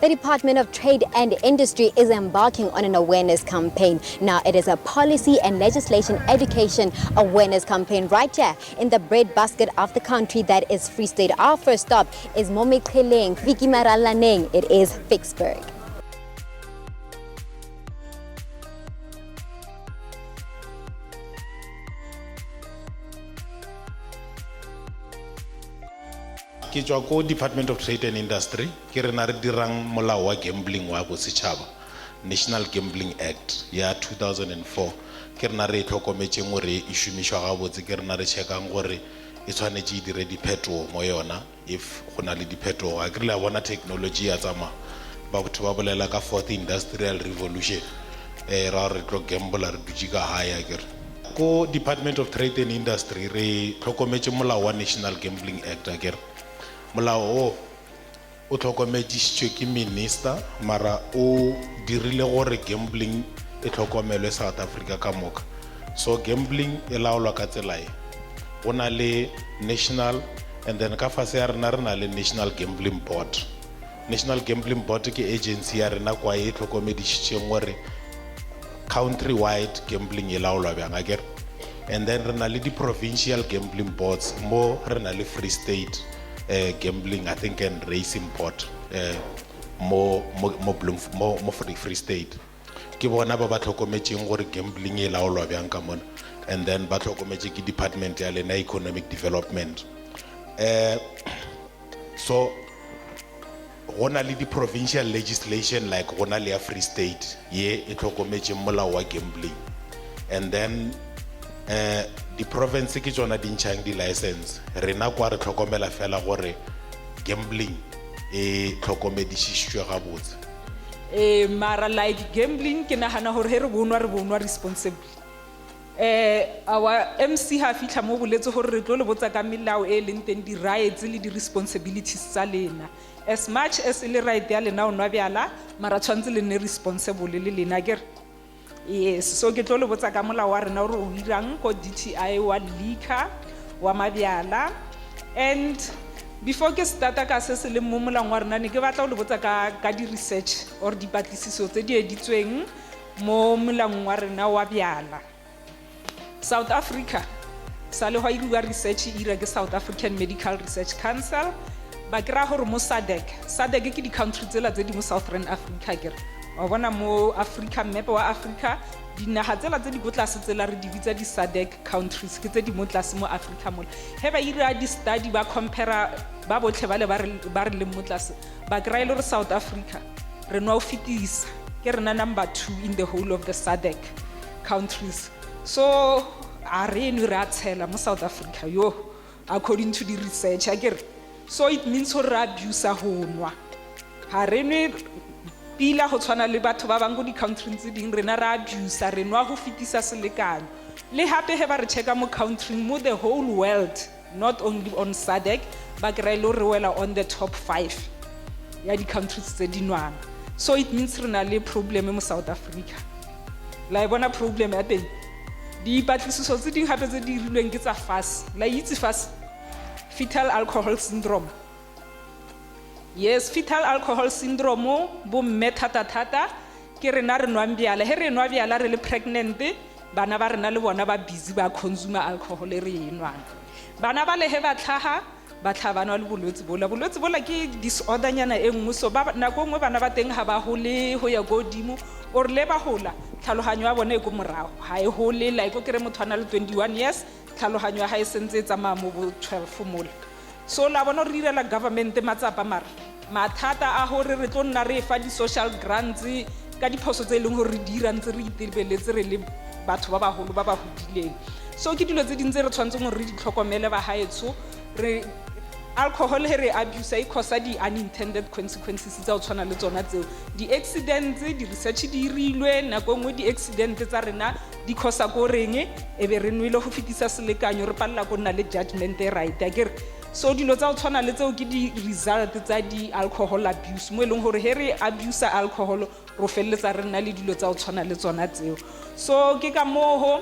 The Department of Trade and Industry is embarking on an awareness campaign. Now, it is a policy and legislation education awareness campaign right here in the breadbasket of the country, that is Free State. Our first stop is Momeqheleng, Vikimarallaneng. It is Vicksburg. Ke tswa ko Department of Trade and Industry ke rena re dirang molao wa gambling wa bosetšhaba, National Gambling Act ya 2004 ke rena re tlhokometseng gore e šomišwa gabotse, ke rena re checkang gore e tshwanetse e dire diphetogo mo yona. If go na le diphetogo a ke le bona technology ya tsamaya, batho ba bolela ka fourth industrial revolution, ra re tlo gamble re dutse ka hae a kere. Ko Department of Trade and Industry re tlhokometse molao wa National Gambling Act a kere. Molao o tlhokomedisitswe ke minister, mara o dirile gore gambling e tlhokomelwe South Africa ka moka. So gambling e laolwa ka tsela e, go na le national, and then ka fase ya rena re na le National Gambling Board. National Gambling Board ke agency ya rena kwa e tlhokomedisitseng gore country wide gambling e laolwa bjang akere. And then re na le di provincial gambling boards mo re na le Free State gambling, I think, and racing board mo Free State. Ke bona ba tlhokometseng gore gambling e laolwa bjang ka mona, and then ba tlhokometse ke department ya lena economic development. So go na le di provincial legislation like go na le ya Free State ye e tlhokometseng molao wa gambling, and then the province ke tsona di ntšhang di license. Rena kwa re tlhokomela fela gore gambling e tlhokomedisitswe gabotse. Mara like gambling ke nagana gore he re bonwa responsible. Our MC ha fitla mo boletse gore re tlo le botsa ka melao e leng teng, di rights le di responsibilities tsa lena. As much as le right ya lena o nwa bjala, mara tshwantse le ne responsible le lena kere. Yes, so ke tlo le botsa ka molao wa rena gore o dirang ko DTI wa liquor wa mabjala. And before ke starta ka se le mo molaong wa rena ne ke batla o le botsa ka di research or di patlisiso tse di editsweng mo molaong wa rena wa bjala. South Africa sa le hwa iriwa research ira ke South African Medical Research Council ba kra gore mo SADC ke di country tsela tse di mo Southern Africa kere wa bona mo Africa, map wa Africa dinaga tsela tse di botlase tsela re di bitsa di SADC countries ke tse di mo tlase mo Africa mo he ba ira di study ba compare ba botlhe ba le ba re le mo tlase ba kra ile re South Africa re no fitisa ke rena number 2 in the whole of the SADC countries. So a re no ra tshela mo South Africa yo according to the research akere. So it means ho ra abuse ho nwa ha re ne pila go tshwana le batho ba bang go di country tse ding rena ra abuse re nwa go fitisa selekanyo le hape he ba re checka mo country mo the whole world, not only on SADC ba kry le re wela on the top 5 ya di countries tse di nwang. So it means rena le problem mo South Africa la bona problem ya teng di patlisiso tse ding hape tse di rilweng ke tsa FAS la itse FAS, fetal alcohol syndrome. Yes, fetal alcohol syndrome bo thata ke rena re nwang bjala he re nwa bjala re le pregnant bana ba rena le bona ba busy ba consume alcohol re e nwang. Bana ba le he ba tlhaga ba nwa le bolwetse bola ke disorder nyana e nngwe, so ba nako nngwe bana ba teng ha ba hole ho ya godimo or le ba hola tlhaloganyo ya bona e go morago ha e hole like o kere motho ana le 21 years tlhaloganyo ya ha e sentse e tsamaya mo bo 12 mola. So la bona re direla government matsapa mara mathata a hore re tlo nna re fa di social grants ka diphoso tse leng hore re dira ntse re itebeletse re le batho ba baholo ba ba hodileng. So ke dilo tse dintse re tshwantseng gore re di tlhokomele ba haetso. Re alcohol he re abuse e cause di unintended consequences tsa o tshwana le tsona tseo di accidents di research di rilwe nako ngwe di accident tsa rena di cause go reng e be re nwile go fitisa selekanyo re palla go nna le judgment e right akere. So dilo tsa o tshwana le tseo ke di result tsa di alcohol abuse mo eleng gore he re abuse alcohol ro felletsa re nna le dilo tsa o tshwana le tsona tseo. So ke ka moho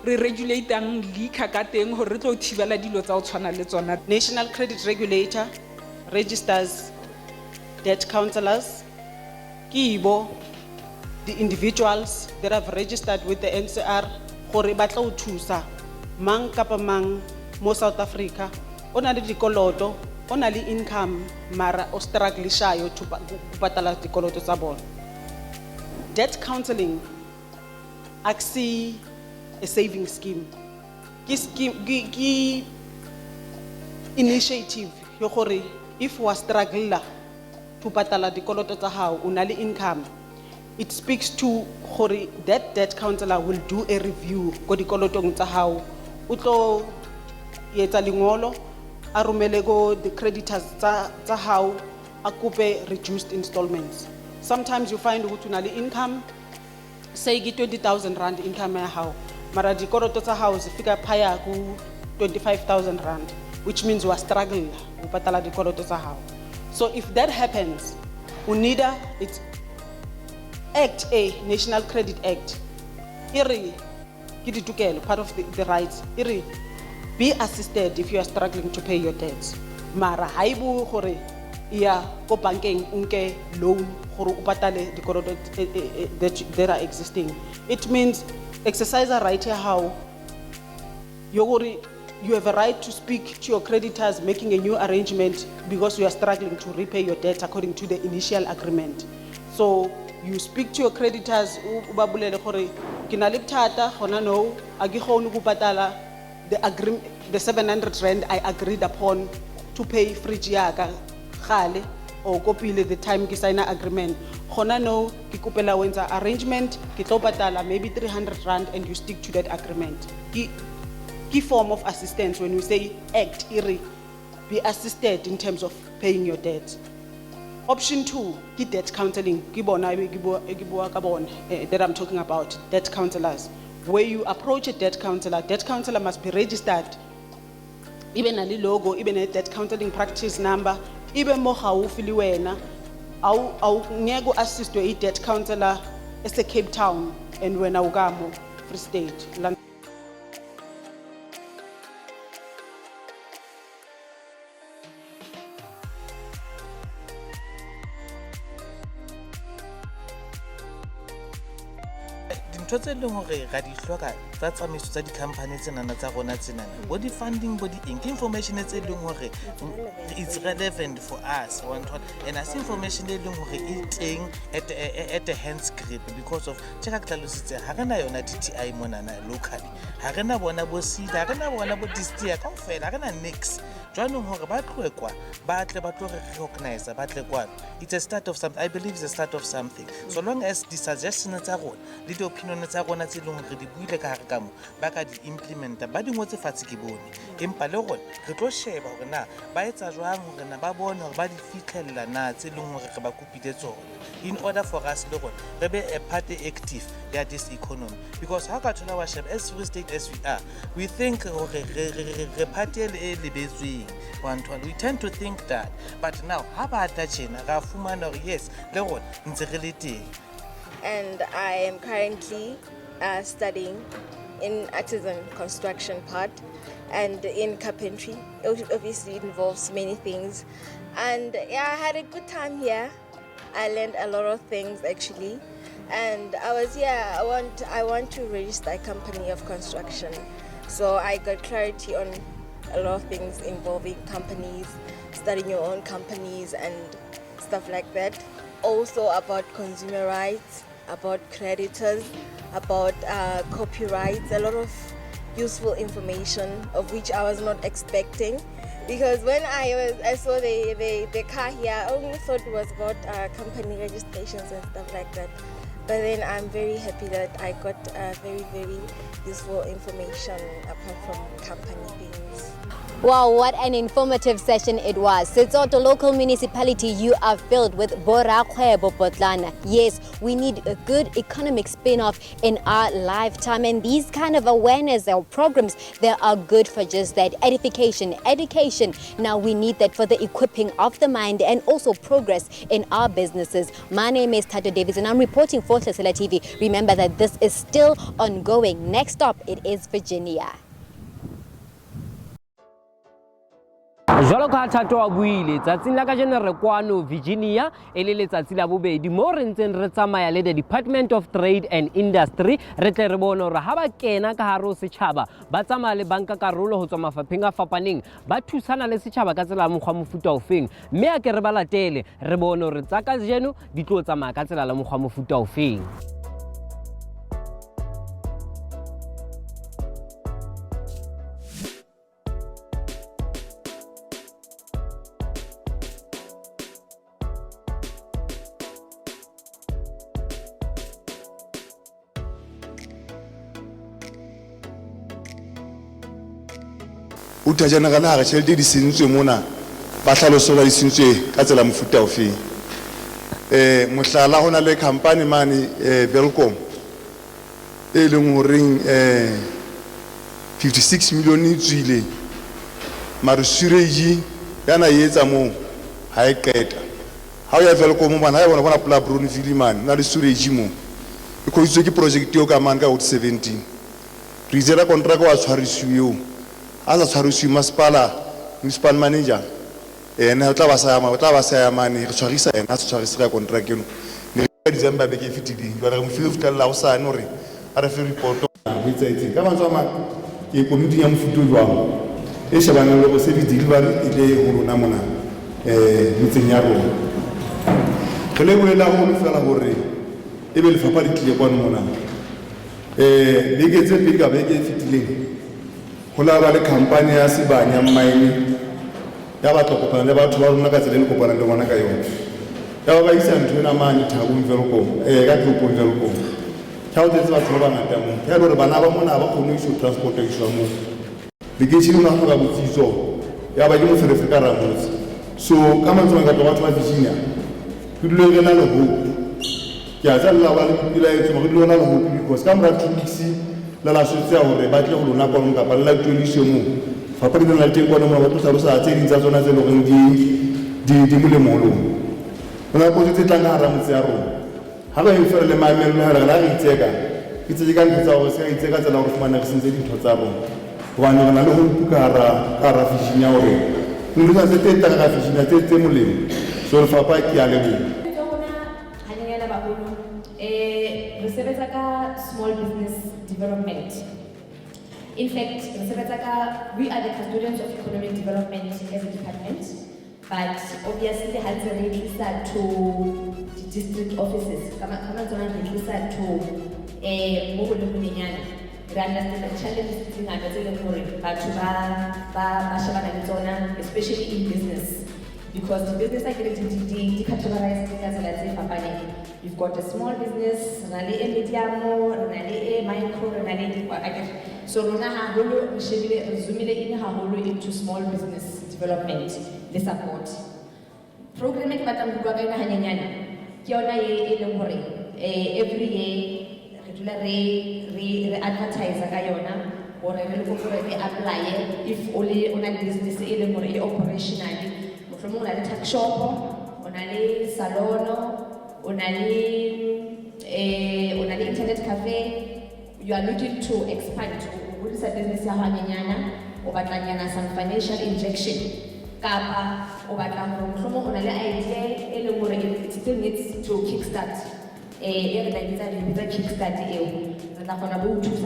re regulateang liquor ka teng gore re tlo thibela dilo tsa o tshwana le tsona. National Credit Regulator registers debt counselors, kibo, the individuals that have registered with the NCR, gore ba tla o thusa mang kapa mang mo South Africa, o na le dikoloto, o na le income, mara o struggle shayo to patala dikoloto tsa bona. Debt counseling, aksi a saving scheme. Ki initiative, yo gore if wa struggle to patala dikoloto tsa hao, una le income, it speaks to gore that debt counselor will do a review ko dikolotong tsa hao. Utlo yetsa lingolo, a romele go the creditors tsa hao, a coupe reduced installments. Sometimes you find ukuthi una le income, say 20,000 rand income ya hao, mara dikoloto tsa hao zifika phaya ku 25,000 rand, which means you are struggling upatala dikoloto tsa hao. So if that happens, UNIDA, it's Act A, National Credit Act, iri kiditukelo, part of the rights, iri be assisted if you are struggling to pay your debts. Mara haibu gore iya ko bankeng unke loan gore upatale dikoloto that are existing. It means exercise a right ya how you have a right to speak to your creditors, making a new arrangement because you are struggling to repay your debt according to the initial agreement. So you speak to your creditors, ubabulele gore ke na le bothata gona no a ke gone go patala the 700 rand I agreed upon to pay fridge yaka gale or kopile the time ke sign agreement. Gona no ke kopela wenza arrangement ke tlo patala maybe 300 rand and you stick to that agreement. Key form of assistance when we say act, iri, be assisted in terms of paying your debt. Option 2, ki debt counseling, that I'm talking about, debt counselors. Where you approach a debt counselor must be registered. Even a logo, even a debt counseling practice number, even mo haufi le wena, au ngeke assist a debt counselor as a Cape Town and wena ugamo Free State. Dintho tse leng hore ga di hloka tsa tsamaiso tsa di-company tsenana tsa rona tsenana bo di-funding bo di-ink information tse leng hore it's relevant for us and as information e leng hore e teng at a hands grip because of tjeka ke tlalositse ha re na yona DTI monana locally, ha re na bona bo SIDA, ha re na bona bo DSTIA kaofela, ha re na nix jwanong hore ba tloe kwa ba tle ba tlo re recognize ba tle kwa. It's a start of something. I believe it's a start of something. So long as the suggestions tsa rona le di opinion tsa rona tse leng hore di buile ka hare ka mo ba ka di implementa ba di ngotse fatshe ke bone, empa le rona re tlo sheba hore na ba etsa jwang hore na ba bone hore ba di fitlhella na tse leng hore re ba kopile tsona in order for us le rona re be a party active ya this economy. Because how ka thola wa sheba as Free State as we are, we think hore re party e lebetsweng we tend to think that, but now ha ba ta tjena ga fumana hore yes le rona ntse re le teng. And I am currently studying in artisan construction part and in carpentry. Obviously it involves many things, and yeah, I had a good time here. I learned a lot of things actually, and I want to register a company of construction, so I got clarity on a lot of things involving companies, starting your own companies and stuff like that. Also about consumer rights, about creditors, about copyrights, a lot of useful information of which I was not expecting. Because when I saw the car here, I only thought it was about company registrations and stuff like that. But then I'm very happy that I got very, very useful information apart from company things. Wow, what an informative session it was. Setsoto local municipality, you are filled with borakgwebo potlana. Yes, we need a good economic spin-off in our lifetime, and these kind of awareness or programs, they are good for just that. Education. Now we need that for the equipping of the mind and also progress in our businesses. My name is Tato Davis and I'm reporting for Hlasela TV. Remember that this is still ongoing. Next up, it is Virginia. Jwalo ka Thato a buile tsatsing la kajeno re kwano Virginia e le letsatsi la bobedi mo re ntseng re tsamaya le the Department of Trade and Industry re tle re bone hore ha ba kena ka hare ho setjhaba ba tsamaya le banka karolo ho tswa mafapheng a fapaneng ba thusana le setjhaba ka tsela mokgwa mofuta ofeng mme a ke re ba latele re bone hore tsa kajeno di tlo tsamaya ka tsela la mokgwa mofuta ofeng. Uta generala ga tšhelete di sentswe mona ba hlalosola di sentswe ka tsela mofuta ofeng mohlala hona le company mane Belcom e leng horeng 56 million tswile mara surage yana yetsa mo ha e qeta ha o ya Belcom bana ha bona bona pla Brownfield man na le surage mo e khoitswe ke project yo ka man ka 17 re zela contract wa tshwarisiwe as a tshwarisi municipal manager ena o tla ba sa mane re tshwarisa ena se tshwarisa ka contract eno ne re December be ke fitile ba re mo fitile la o sa no re a re fe report o itse ka mantswe ma ke committee ya mofuto jwang e shebana le go service delivery ile ho rona mona mitseng ya rona re le bolela go fela hore e be le fapa le tlile kwa mona le ke tse pele ka be ke fitile hola ba le company ya Sibanya Mine ya ba tlokopana le batho ba rona ka tsela le kopana le bona ka yona ya ba isa ntwe na mane Thabong Velkom ka Thabong Velkom ha o tsetsa batho ba ngata mo ya re bana ba mona ba kgone go transportation mo le ke tshilo na ga botsiso ya ba ke mo fere ka Ramos so ka mantswe ga batho ba Virginia ke dilo re na le ho ke a tsalla ba le pila e tsoma ke dilo na le ho because ka mra 2 weeks la sotse ya hore ba tle go lona kwa nka ba la tuliso mo fa pa dina le teng kwa mo ba tlosa re sa tse dintsa tsona tse loreng di molemo lo bona go tse tla ngara motse ya rona ha ba ifere le maemelo ha re la re itseka ke tse ka ntse go se itseka tsela go fumana re sentse dintho tsa rona ba ne na le go ka fishing ya hore nngwe tsa tse teng ka fishing tse molemo so re fa pa ke a le bo small business development. In fact, we are the custodians of economic development as a department, but obviously the hands are registered to the district offices. Come on, registered to mobile Bunyana. We understand the challenges in but especially in business. Because the business activity categorized as company. You've got a small business, a medium, a micro, so Rona Haholo resumile in Haholo into small business development, the support. Program at Batambuga Hanyana, Kiona every year, regular advertise a Gayona, or a apply if only on a business operationally. From una tuck shop, unali salon, unali internet cafe, you are looking to expand. What is a business hanyana, or batanyana some financial injection. Kapa, or batang from unali idea, it still needs to kickstart. The kickstart, and I'm going to choose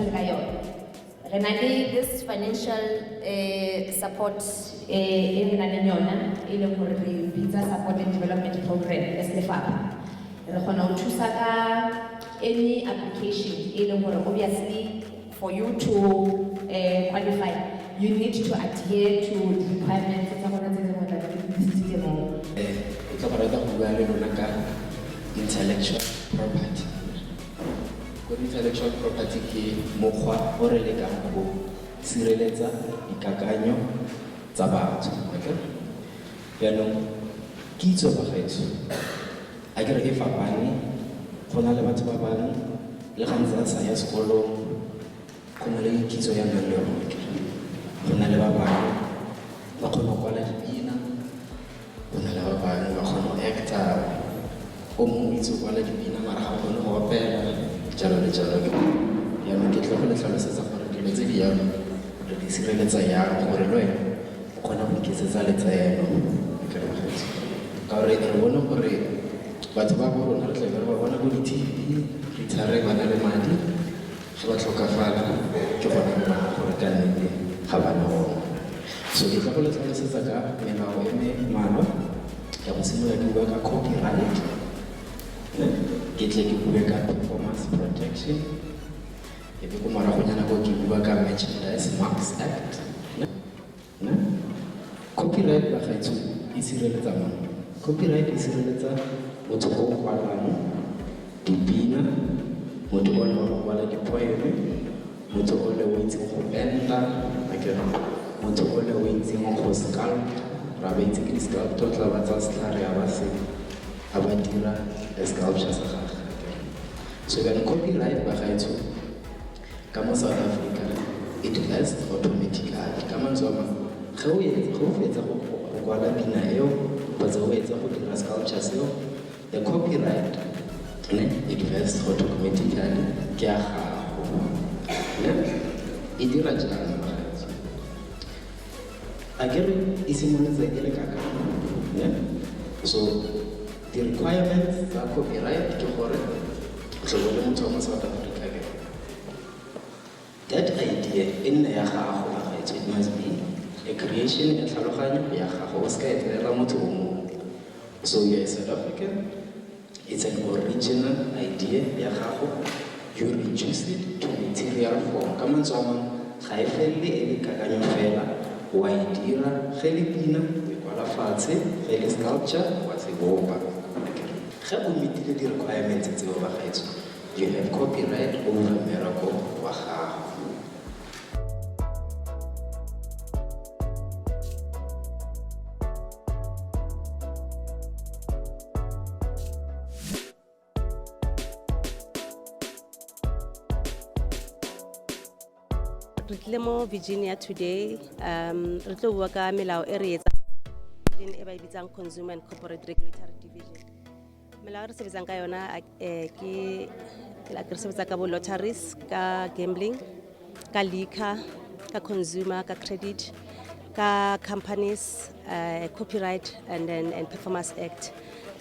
Renali, this financial support in Nanyona, in the Visa Support and Development Program, SFAP. Any application, obviously, for you to qualify, you need to adhere to the requirements of intellectual property. Intellectual property ke mokgwa o re lekang go sireletsa dikakanyo tsa batho. Yaanong kitso ba gaetso a ke re e fapane go na le batho ba bang le gantsi a sa ya sekolong go na le kitso ya nang le yone go na le ba bang ba kgona go kwala dipina go na le ba bang ba kgona go acta o mongwe itse go kwala dipina mara ga kgone go opela jalo le jalo ya mo ke tlo go le tlhalosetsa gore dilo tse di yang re di sireletsa yang gore le wena o kgona go ke se tsa letseno ke re bakgetsi ka gore re bone gore batho ba bo rona re tla ba bona go di-TV re tshare ba na le madi ga ba tlhokafala ke gona ba gore ka nnete ga ba na ona so ke tla go le tlhalosetsa ka melao e mmalwa ya go simolola ke bua ka copyright ke tle ke bue ka performance protection e be ko maragonyana ko ke bua ka Merchandise Marks Act. Copyright ba gaetso e sireletsa mang? Copyright e sireletsa motho o kwalang dipina, motho o le o kwala dipoeme, motho o le o itseng go benda, motho o le o itseng go sculpt, ra ba itse ke sculptor tla ba tsa setlhare a ba dira sculpture sa gagwe. So then copyright ba gaetso ka mo South Africa it vests automatically ka mantswe a mangwe ga o fetsa go kwala pina eo kgotsa o etsa go dira sculpture seo the copyright it vests automatically ke ya gago e dira jang magaetso a kere e simolotse e le kakang so the requirements tsa copyright ke gore tlhobo le motho wa mo South Africa that idea in ya gago magaetso it must be a creation e tlhaloganyo ya gago o ska etlela motho o mongwe so you're a South African it's an original idea ya gago you reduce it to material form ka mantswe a mangwe ga e felele e le kakanyo fela wa e dira ge le pina o e kwala fatshe ge le sculpture wa se bopa ge o meetile di-requirements tseo bagaetso you have copyright over mmereko wa gago. Re tlile mo Virginia today re tlo bua ka melao e re e ba e bitsang Consumer and Corporate Regulatory Division. Melao re sebetsang ka yona ke re sebetsa ka bo lotteries, ka gambling, ka liquor, ka consumer, ka credit, ka companies, copyright and Performance Act.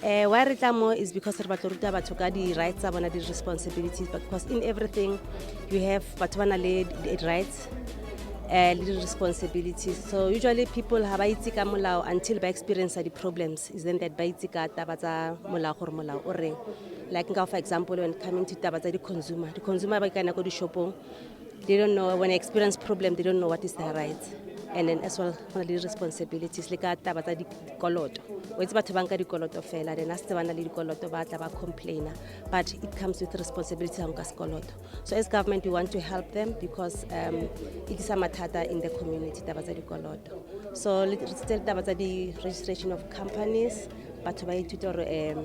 Why re tla mo is because re batla ruta batho ka di-rights tsa bona, di-responsibilities, because in everything you have batho ba na le rights le di-responsibilities. So usually people ha ba itse ka molao until ba experience the problems is then that ba itse ka taba tsa molao gore molao o reng. Like for example when coming to taba tsa di-consumer ba kana go di-shopong, they don't know, when they experience problem they don't know what is their rights. And then as well on the responsibilities like taba tsa dikoloto o itse batho ba nka dikoloto fela then as tsebana le dikoloto ba tla ba complainer, but it comes with responsibility on ka sekoloto. So as government we want to help them because it is a matter in the community taba tsa dikoloto. So let's taba tsa di registration of companies batho ba ithuta gore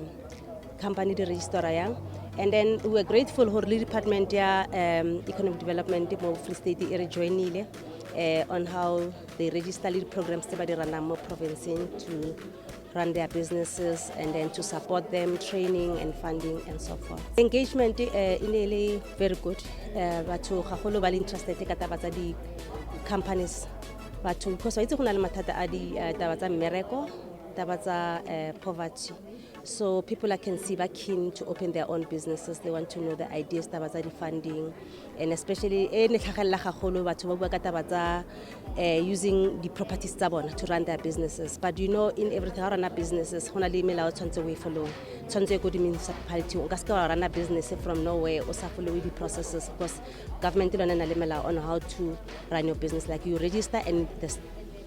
company di register yang. And then we were grateful for the department ya economic development mo Free State e re joinile on how they register lead programs to run more provinces to run their businesses and then to support them, training and funding and so forth. Engagement is very good. Batho gagolo ba le interested ka taba tsa di companies. Batho because itse gona le mathata a di taba tsa mmereko, taba tsa poverty. So people can see back keen to open their own businesses. They want to know the ideas taba tsa funding, and especially using the properties to run their businesses. But you know, in everything run a businesses, we follow. Go to municipality, run a business from nowhere or follow the processes because government on how to run your business. Like you register and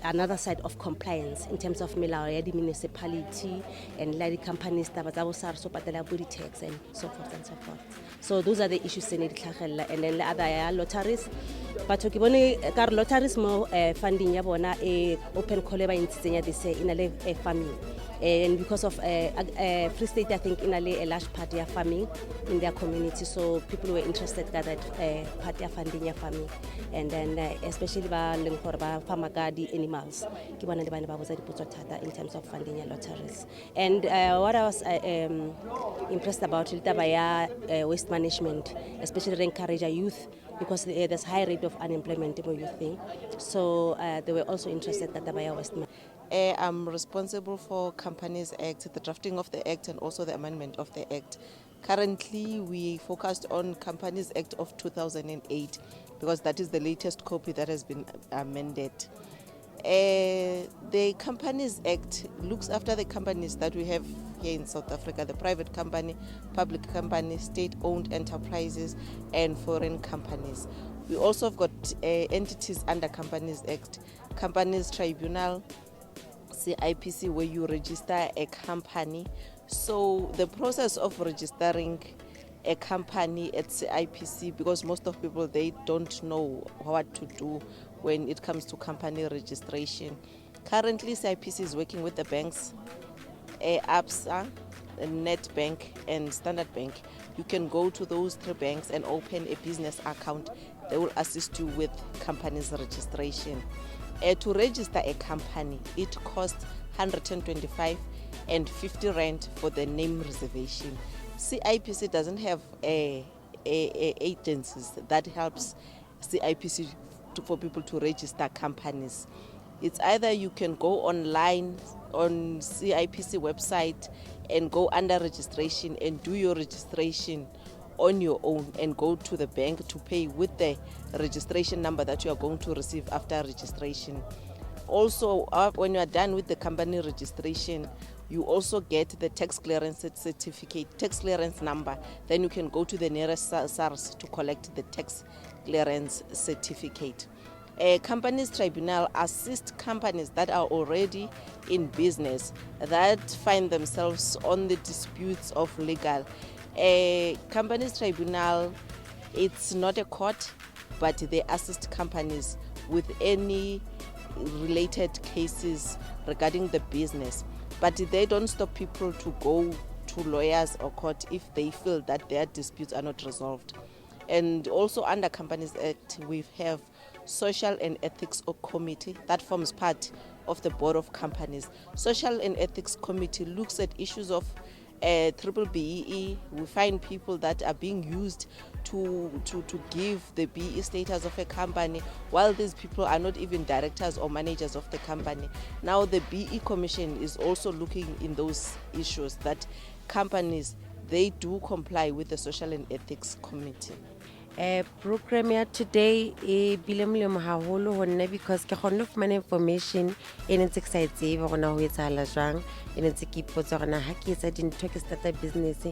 another side of compliance in terms of the municipality and the companies body tax and so forth and so forth. So those are the issues in it. And then the other lotteries. But lotteries more funding open in a farming. And because of Free State, I think in a large part of farming in their community, so people were interested in that part of funding farming, and then especially for farmagadi animals, in terms of funding lotteries. And what I was impressed about is waste management, especially encourage youth. Because there's high rate of unemployment in youth thing. So they were also interested in waste management. I'm responsible for Companies Act, the drafting of the Act and also the amendment of the Act. Currently, we focused on Companies Act of 2008 because that is the latest copy that has been amended. The Companies Act looks after the companies that we have here in South Africa, the private company, public company, state-owned enterprises, and foreign companies. We also have got entities under Companies Act, Companies Tribunal, CIPC, where you register a company. So the process of registering a company at CIPC, because most of people, they don't know what to do when it comes to company registration. Currently, CIPC is working with the banks, ABSA, Nedbank, and Standard Bank. You can go to those 3 banks and open a business account. They will assist you with company's registration. To register a company, it costs 125 and 50 rand for the name reservation. CIPC doesn't have agencies that helps CIPC for people to register companies. It's either you can go online on CIPC website and go under registration and do your registration on your own and go to the bank to pay with the registration number that you are going to receive after registration. Also, when you are done with the company registration, you also get the tax clearance certificate, tax clearance number. Then you can go to the nearest SARS to collect the tax clearance certificate. Companies Tribunal assist companies that are already in business that find themselves on the disputes of legal. Companies Tribunal, it's not a court, but they assist companies with any related cases regarding the business. But they don't stop people to go to lawyers or court if they feel that their disputes are not resolved. And also under Companies Act, we have Social and Ethics Committee that forms part of the Board of Companies. Social and Ethics Committee looks at issues of triple BEE. We find people that are being used to give the BE status of a company, while these people are not even directors or managers of the company. Now the BE Commission is also looking in those issues that companies, they do comply with the Social and Ethics Committee. Program ya today e bile molemo haholo ho nna because ke kgonne ho fumana information e ne ntse ke sa e tsebe hore na ho etsahala jwang, e ne ntse ke ipotsa hore na ha ke etsa dintho ke starta business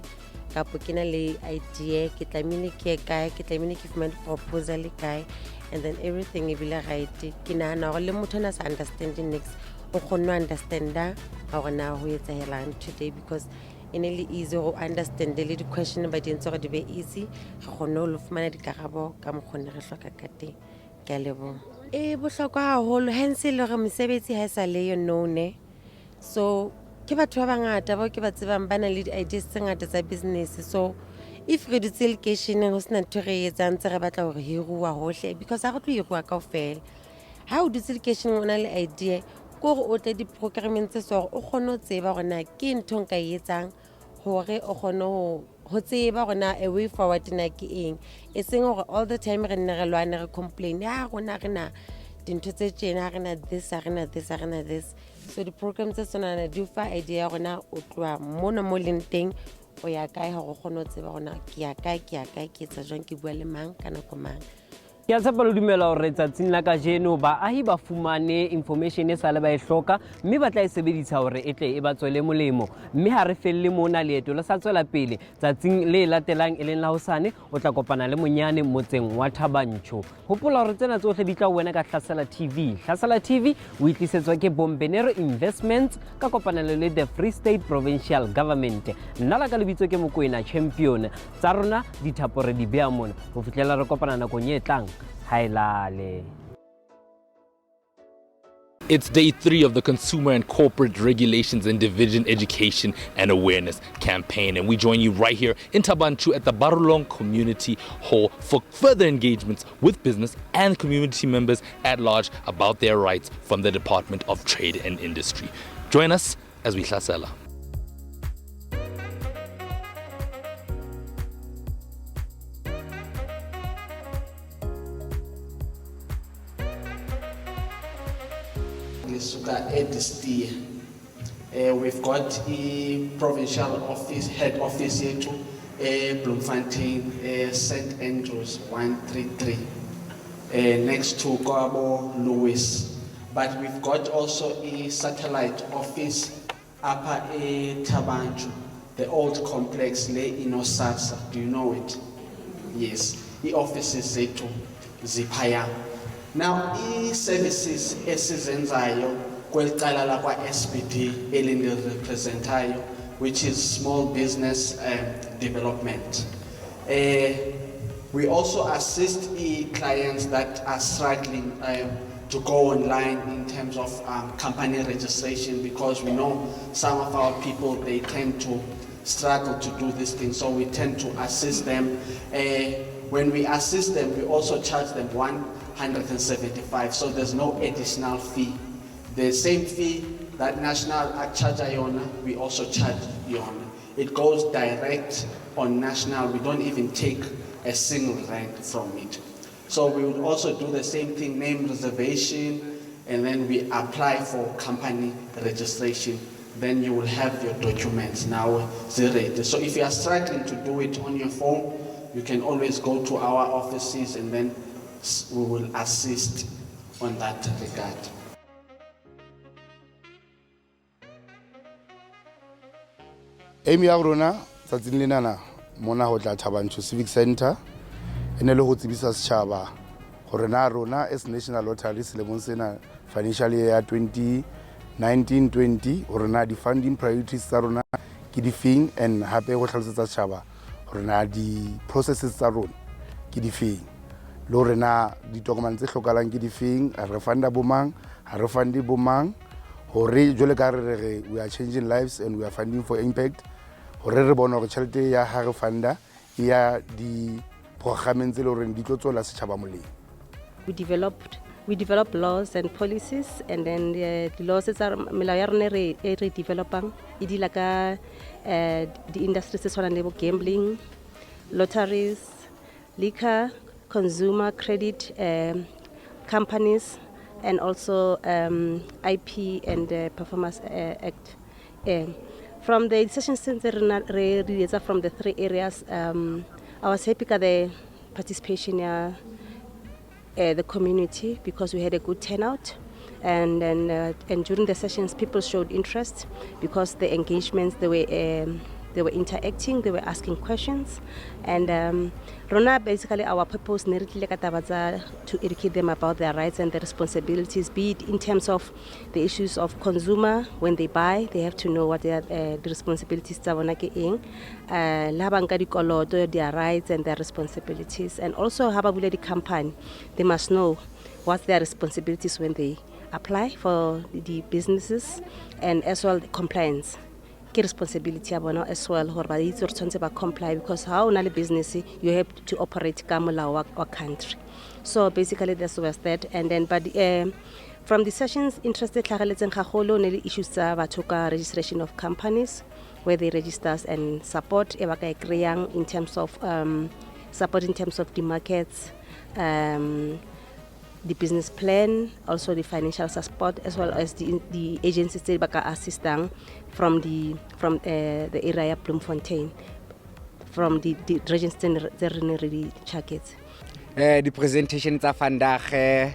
kapo ke na le idea ke tlamehile ke ye kae, ke tlamehile ke fumane proposal e kae, and then everything e bile right. Ke nahana hore le motho na sa understanding next o kgonne ho understanda hore na ho etsahalang today because in really easy to understand the little question but it's already very easy ga gone lo fumana dikarabo ka mokgone re hloka ka teng ke a lebo e bohlokwa haholo hence le re mosebetsi ha sa le yo none so ke batho ba bangata ba ke ba tsebang bana le ideas tse ngata tsa business. So if re dutse location ho sena ntho re etsang tse re batla hore hiruwa hohle because ha go tlo hiruwa kaofela ha o dutse location o na le idea ko o tle di programming tse so o kgone ho tseba gore na ke ntho nka etsang hore o kgone ho tseba gore na a way forward na ke eng e seng gore all the time re nne re lwane re complain ya gona rena dintho tse tsena rena this arena this arena this. So the programs tse sona na di fa idea gona o tloa mona mo leng teng o ya kae ha go kgone ho tseba gona ke ya kae ke etsa jwang ke bua le mang kana ko mang. Ke a tshepa le dumela hore tsatsing la kajeno baahi ba fumane information e sa le ba e hloka mme ba tla e sebedisa hore e tle e ba tswele molemo mme ha re felle mona leeto la sa tswela pele tsatsing le latelang e leng la hosane o tla kopana le monyane motseng wa Thabantsho. Hopola hore tsena tsohle di tla wena ka Hlasela TV. Hlasela TV o itlisetswa ke Bombenero Investments ka kopanelo le the Free State Provincial Government. Nna la ka lebitso ke Mokoena Champion tsa rona di thapore di bea mona ho fitlela re kopana nakong e tlang. It's day 3 of the Consumer and Corporate Regulations and Division Education and Awareness Campaign, and we join you right here in Thabanchu at the Barulong Community Hall for further engagements with business and community members at large about their rights from the Department of Trade and Industry. Join us as we hlasela. Suka Edistia. We've got a provincial office, head office here too, Bloemfontein, St. Andrews 133, next to Kwabo Louis. But we've got also a satellite office upper Tabanchu, the old complex lay in Osasa. Do you know it? Yes. The offices zethu ziphaya. Now services esizenzayo kwelicala lakwa SBD elinirepresentayo, which is small business development. We also assist clients that are struggling to go online in terms of company registration, because we know some of our people, they tend to struggle to do this thing, so we tend to assist them. When we assist them, we also charge them 175, so there's no additional fee. The same fee that National charge Iona, we also charge Iona. It goes direct on National. We don't even take a single rand from it. So we would also do the same thing, name reservation, and then we apply for company registration. Then you will have your documents now ready. So if you are struggling to do it on your phone, you can always go to our offices and then we will assist on that regard. Aim ya rona tsatsing lenana mona ho tla Thabanchu Civic Center ene le ho tsebisa setjhaba hore na rona as National Lottery selemong sena financial year ya 2019-20 hore na di funding priorities tsa rona ke di feng, and hape go tlhalosetsa setjhaba hore na di processes tsa rona ke di feng, le hore na ditokomane tse hlokahalang ke di feng, a re funda bomang, ha re fundi bomang, hore jole ka re we are changing lives and we are funding for impact, hore re bona hore tšhelete ya ha re funda ya di programmeng tse le hore di tlo tswela setjhaba molemo. We develop laws and policies, and then the laws are melao ya rona re developang e dila ka the industries tse tshwanang le gambling, lotteries, liquor, consumer credit companies, and also IP and Performance Act. From the sessions from the three areas, I was happy with the participation of the community, because we had a good turnout, and during the sessions people showed interest because the engagements they were interacting, they were asking questions, and Rona basically our purpose to educate them about their rights and their responsibilities, be it in terms of the issues of consumer. When they buy, they have to know what their the responsibilities their rights and their responsibilities, and also the company, they must know what their responsibilities when they apply for the businesses, and as well the compliance. Responsibility as well, or comply, because how on business you have to operate our country. So basically that's was that, and then but from the sessions interested issues registration of companies, where they register and support in terms of support in terms of the markets, the business plan, also the financial support, as well as the agencies that assist from the area of Bloemfontein, from the regions that really targets. The presentation tsa fundage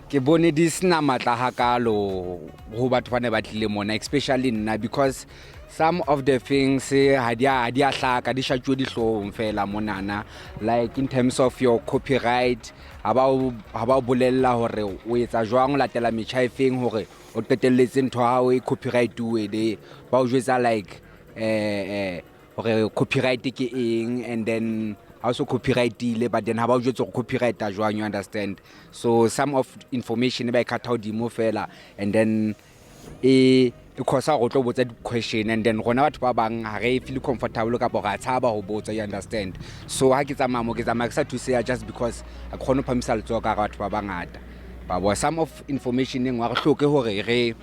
ke bone di sna matla hakalo ho batho ba ne ba tlile mona, especially nna, because some of the things ha dia hlaka di shatjwe dihlong fela monana, like in terms of your copyright ha ba bolella hore o etsa jwang o latela metjha e feng hore o qetelletse ntho ha o copyright o ede ba o jwetsa like hore copyright ke eng, and then also copyright ile, but then ha ba o jwetsa copyright a jwang, you understand. So some of information ba ikhatha hodimo fela, and then because I go botsa question, and then rona batho ba bang ha re feel comfortable ka ga tshaba ho botsa, you understand. So ha ke tsamaya mo ke tsamaya sa to say just because a khona phamisa letso ka batho ba bangata ba bo some of information engwe re hloke hore re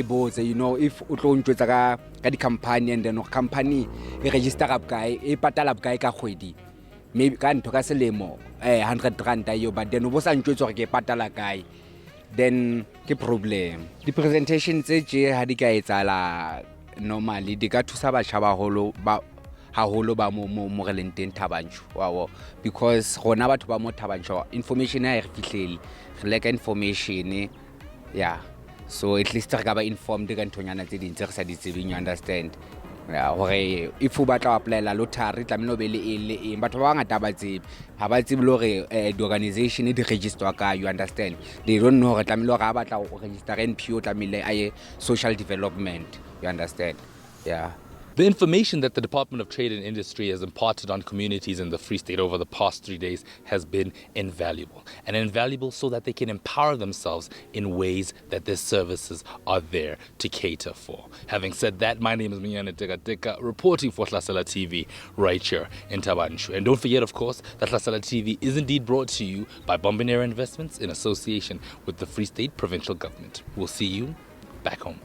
botse, you know, if o tlo ntwetsa ka di company, and then company e register up guy e patala guy ka kgwedi maybe ka ntho ka selemo 100 rand ayo, but then o bo sa ntwetsa hore ke patala guy then ke problem. Di-presentation tse tje ha di ka etsala normally di ka thusa batjha haholo ba mo re leng teng Thabanchu, wow, because rona batho ba mo Thabanchu information ha e re fihlele, re leka information, yeah, so at least re ka ba informed ka nthonyana tse ding tse re sa di tsebeng, you understand. Yeah, hore if o batla apply la lottery tlamehile o be le eng, batho ba bangata ha ba tsebe le hore the organization e di register ka, you understand, they don't know hore tlamehile hore ha batla o register NPO tlamehile a ye social development, you understand, yeah. The information that the Department of Trade and Industry has imparted on communities in the Free State over the past 3 days has been invaluable. And invaluable so that they can empower themselves in ways that their services are there to cater for. Having said that, my name is Minyane Teka, reporting for Hlasela TV right here in Thabanchu. And don't forget, of course, that Hlasela TV is indeed brought to you by Bombinera Investments in association with the Free State Provincial Government. We'll see you back home.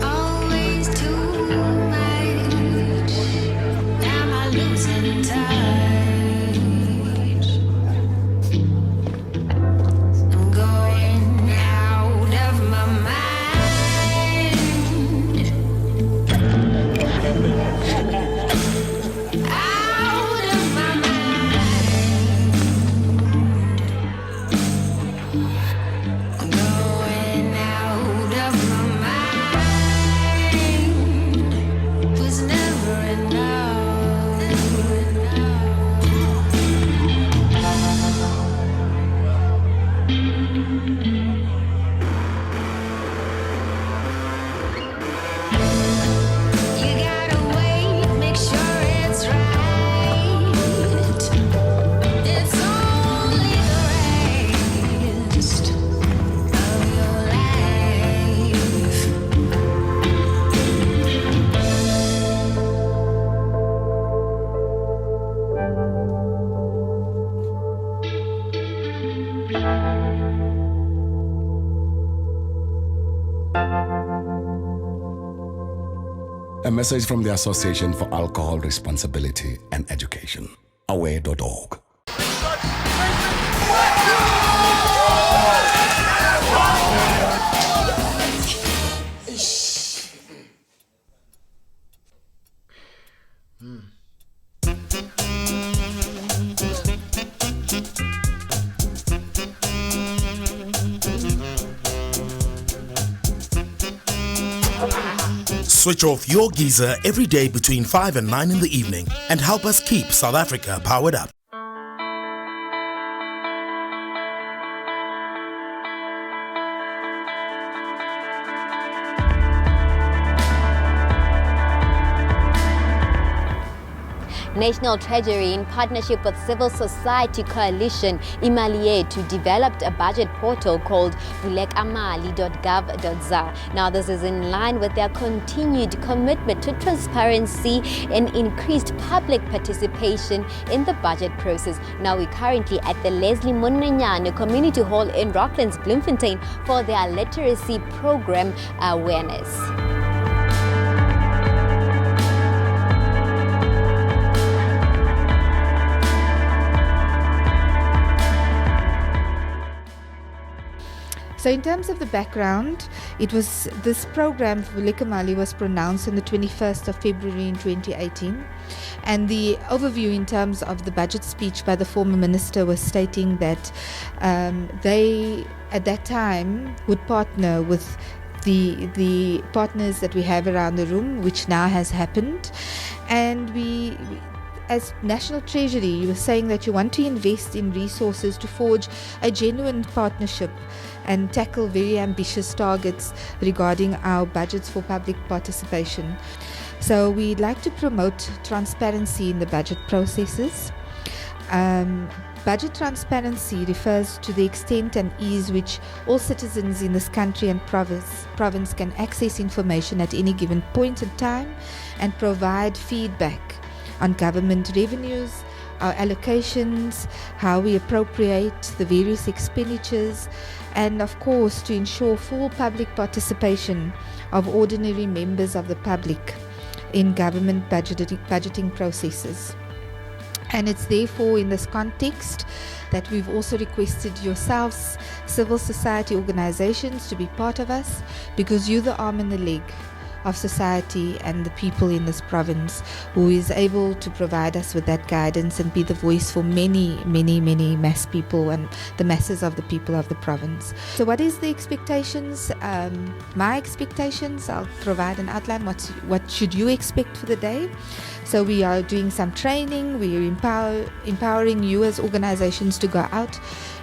Always too much. Am I losing touch? I'm going out of my mind. Out of my mind. I'm going out of my mind. Was never enough. You gotta wait, make sure it's right. It's only the rest of your life. A message from the Association for Alcohol Responsibility and Education, aware.org. Switch off your geyser every day between 5 and 9 in the evening and help us keep South Africa powered up. National Treasury, in partnership with Civil Society Coalition Imali Yethu, developed a budget portal called vulekamali.gov.za. Now, this is in line with their continued commitment to transparency and increased public participation in the budget process. Now, we're currently at the Leslie Monnenyane Community Hall in Rocklands, Bloemfontein, for their literacy program awareness. So in terms of the background, this program for Vulekamali was pronounced on the 21st of February in 2018. And the overview in terms of the budget speech by the former minister was stating that they, at that time, would partner with the partners that we have around the room, which now has happened. And we as National Treasury, you were saying that you want to invest in resources to forge a genuine partnership and tackle very ambitious targets regarding our budgets for public participation. So we'd like to promote transparency in the budget processes. Budget transparency refers to the extent and ease which all citizens in this country and province can access information at any given point in time and provide feedback on government revenues, our allocations, how we appropriate the various expenditures, and of course to ensure full public participation of ordinary members of the public in government budgeting processes. And it's therefore in this context that we've also requested yourselves, civil society organizations, to be part of us, because you're the arm and the leg of society and the people in this province who is able to provide us with that guidance and be the voice for many mass people and the masses of the people of the province. So what is the expectations? My expectations, I'll provide an outline. What should you expect for the day? So we are doing some training. We are empowering you as organizations to go out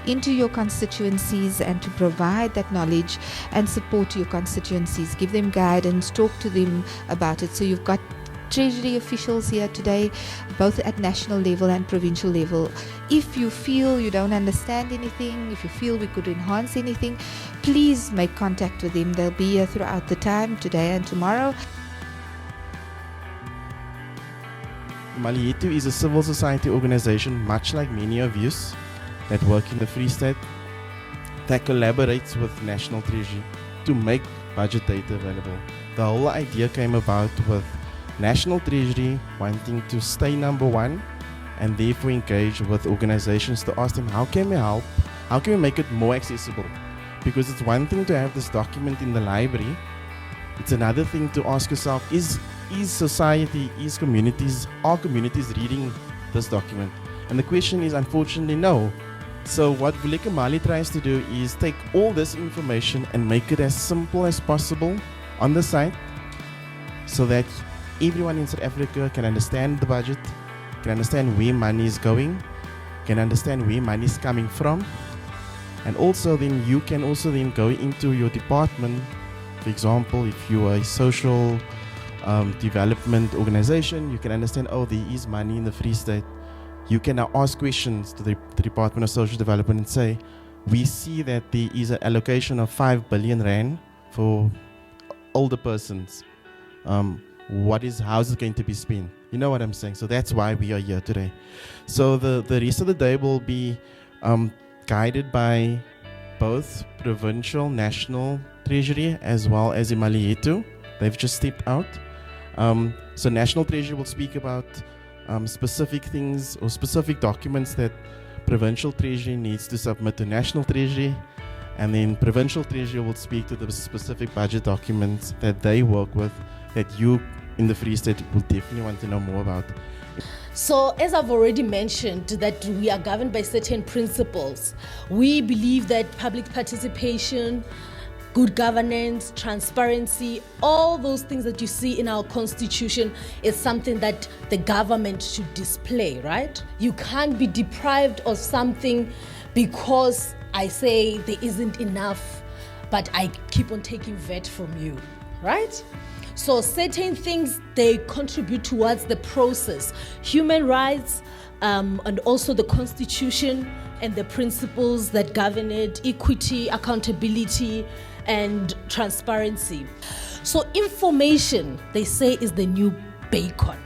into your constituencies and to provide that knowledge and support to your constituencies. Give them guidance, talk to them about it. So you've got Treasury officials here today, both at national level and provincial level. If you feel you don't understand anything, if you feel we could enhance anything, please make contact with them. They'll be here throughout the time, today and tomorrow. Imali Yethu is a civil society organization, much like many of you that work in the Free State. that collaborates with National Treasury to make budget data available. The whole idea came about with National Treasury wanting to stay number one and therefore engage with organizations to ask them, how can we help? How can we make it more accessible? Because it's one thing to have this document in the library. It's another thing to ask yourself, is society, are communities reading this document? And the question is unfortunately no. So what Vuleka Mali tries to do is take all this information and make it as simple as possible on the site so that everyone in South Africa can understand the budget, can understand where money is going, can understand where money is coming from. And also then you can also then go into your department. For example, if you are a social development organization, you can understand, oh, there is money in the Free State. You can now ask questions to the Department of Social Development and say, we see that there is an allocation of 5 billion rand for older persons. How is it going to be spent? You know what I'm saying? So that's why we are here today. So the rest of the day will be guided by both provincial, national treasury, as well as Imali Yetu. They've just stepped out. So National Treasury will speak about specific things or specific documents that Provincial Treasury needs to submit to National Treasury, and then Provincial Treasury will speak to the specific budget documents that they work with that you in the Free State will definitely want to know more about. So, as I've already mentioned, that we are governed by certain principles. We believe that public participation, good governance, transparency, all those things that you see in our constitution is something that the government should display, right? You can't be deprived of something because I say there isn't enough, but I keep on taking VAT from you, right? So certain things, they contribute towards the process. Human rights, and also the constitution and the principles that govern it, equity, accountability, and transparency. So information, they say, is the new bacon.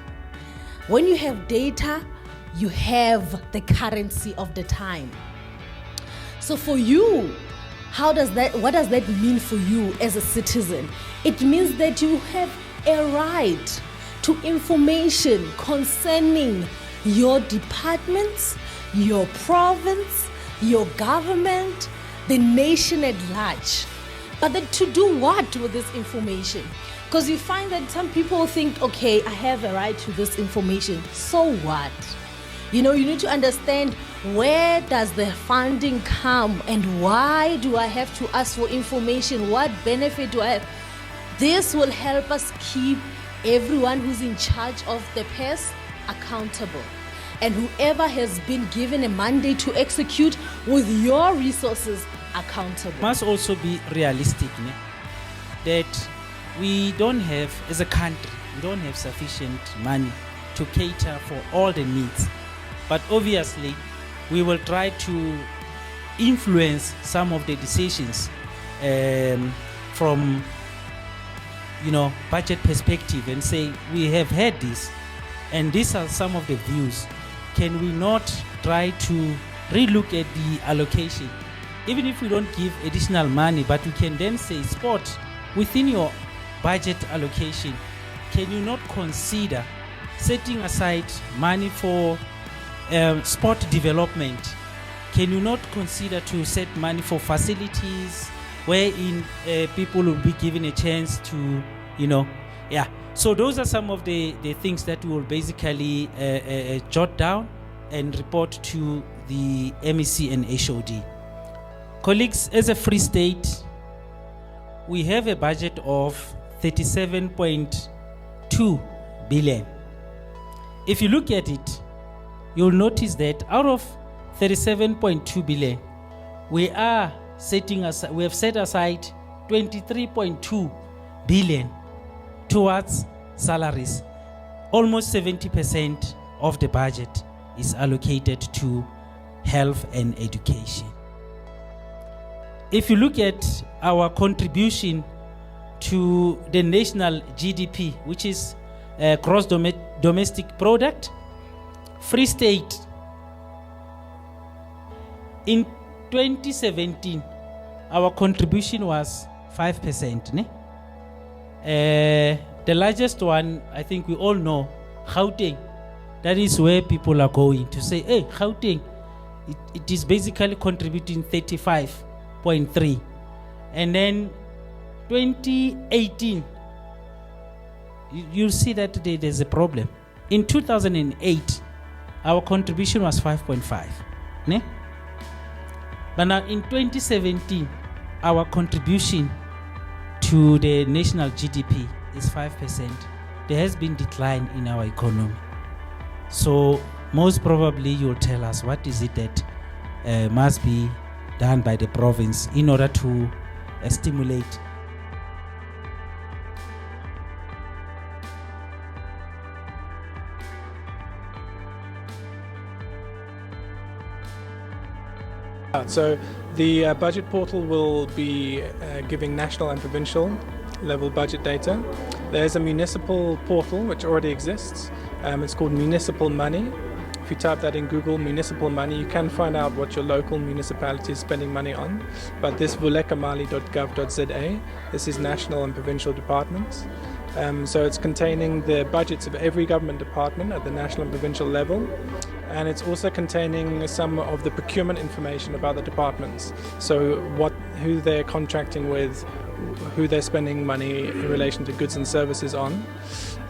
When you have data, you have the currency of the time. So for you, what does that mean for you as a citizen? It means that you have a right to information concerning your departments, your province, your government, the nation at large. But then to do what with this information? Because you find that some people think, okay, I have a right to this information. So what? You know, you need to understand, where does the funding come and why do I have to ask for information? What benefit do I have? This will help us keep everyone who's in charge of the purse accountable. And whoever has been given a mandate to execute with your resources accountable. Must also be realistic, that we don't have, as a country, we don't have sufficient money to cater for all the needs. But obviously, we will try to influence some of the decisions from, budget perspective and say, we have had this, and these are some of the views. Can we not try to relook at the allocation? Even if we don't give additional money, but we can then say, sport, within your budget allocation, can you not consider setting aside money for sport development? Can you not consider to set money for facilities wherein people will be given a chance to, So those are some of the things that we will basically jot down and report to the MEC and HOD. Colleagues, as a Free State, we have a budget of 37.2 billion. If you look at it, you'll notice that out of 37.2 billion, we have set aside 23.2 billion towards salaries. Almost 70% of the budget is allocated to health and education. If you look at our contribution to the national GDP, which is gross domestic product, Free State in 2017 our contribution was 5%. Ne? The largest one, I think we all know, Gauteng. That is where people are going to say, hey, Gauteng, it is basically contributing 35.3. And then 2018, you'll see that there's a problem. In 2008, our contribution was 5.5. Ne? But now in 2017, our contribution to the national GDP is 5%. There has been decline in our economy. So most probably you'll tell us what is it that must be done by the province in order to stimulate. So the budget portal will be giving national and provincial level budget data. There's a municipal portal which already exists. It's called Municipal Money. If you type that in Google, Municipal Money, you can find out what your local municipality is spending money on. But this vulekamali.gov.za, this is national and provincial departments. So it's containing the budgets of every government department at the national and provincial level. And it's also containing some of the procurement information about the departments. So who they're contracting with, who they're spending money in relation to goods and services on,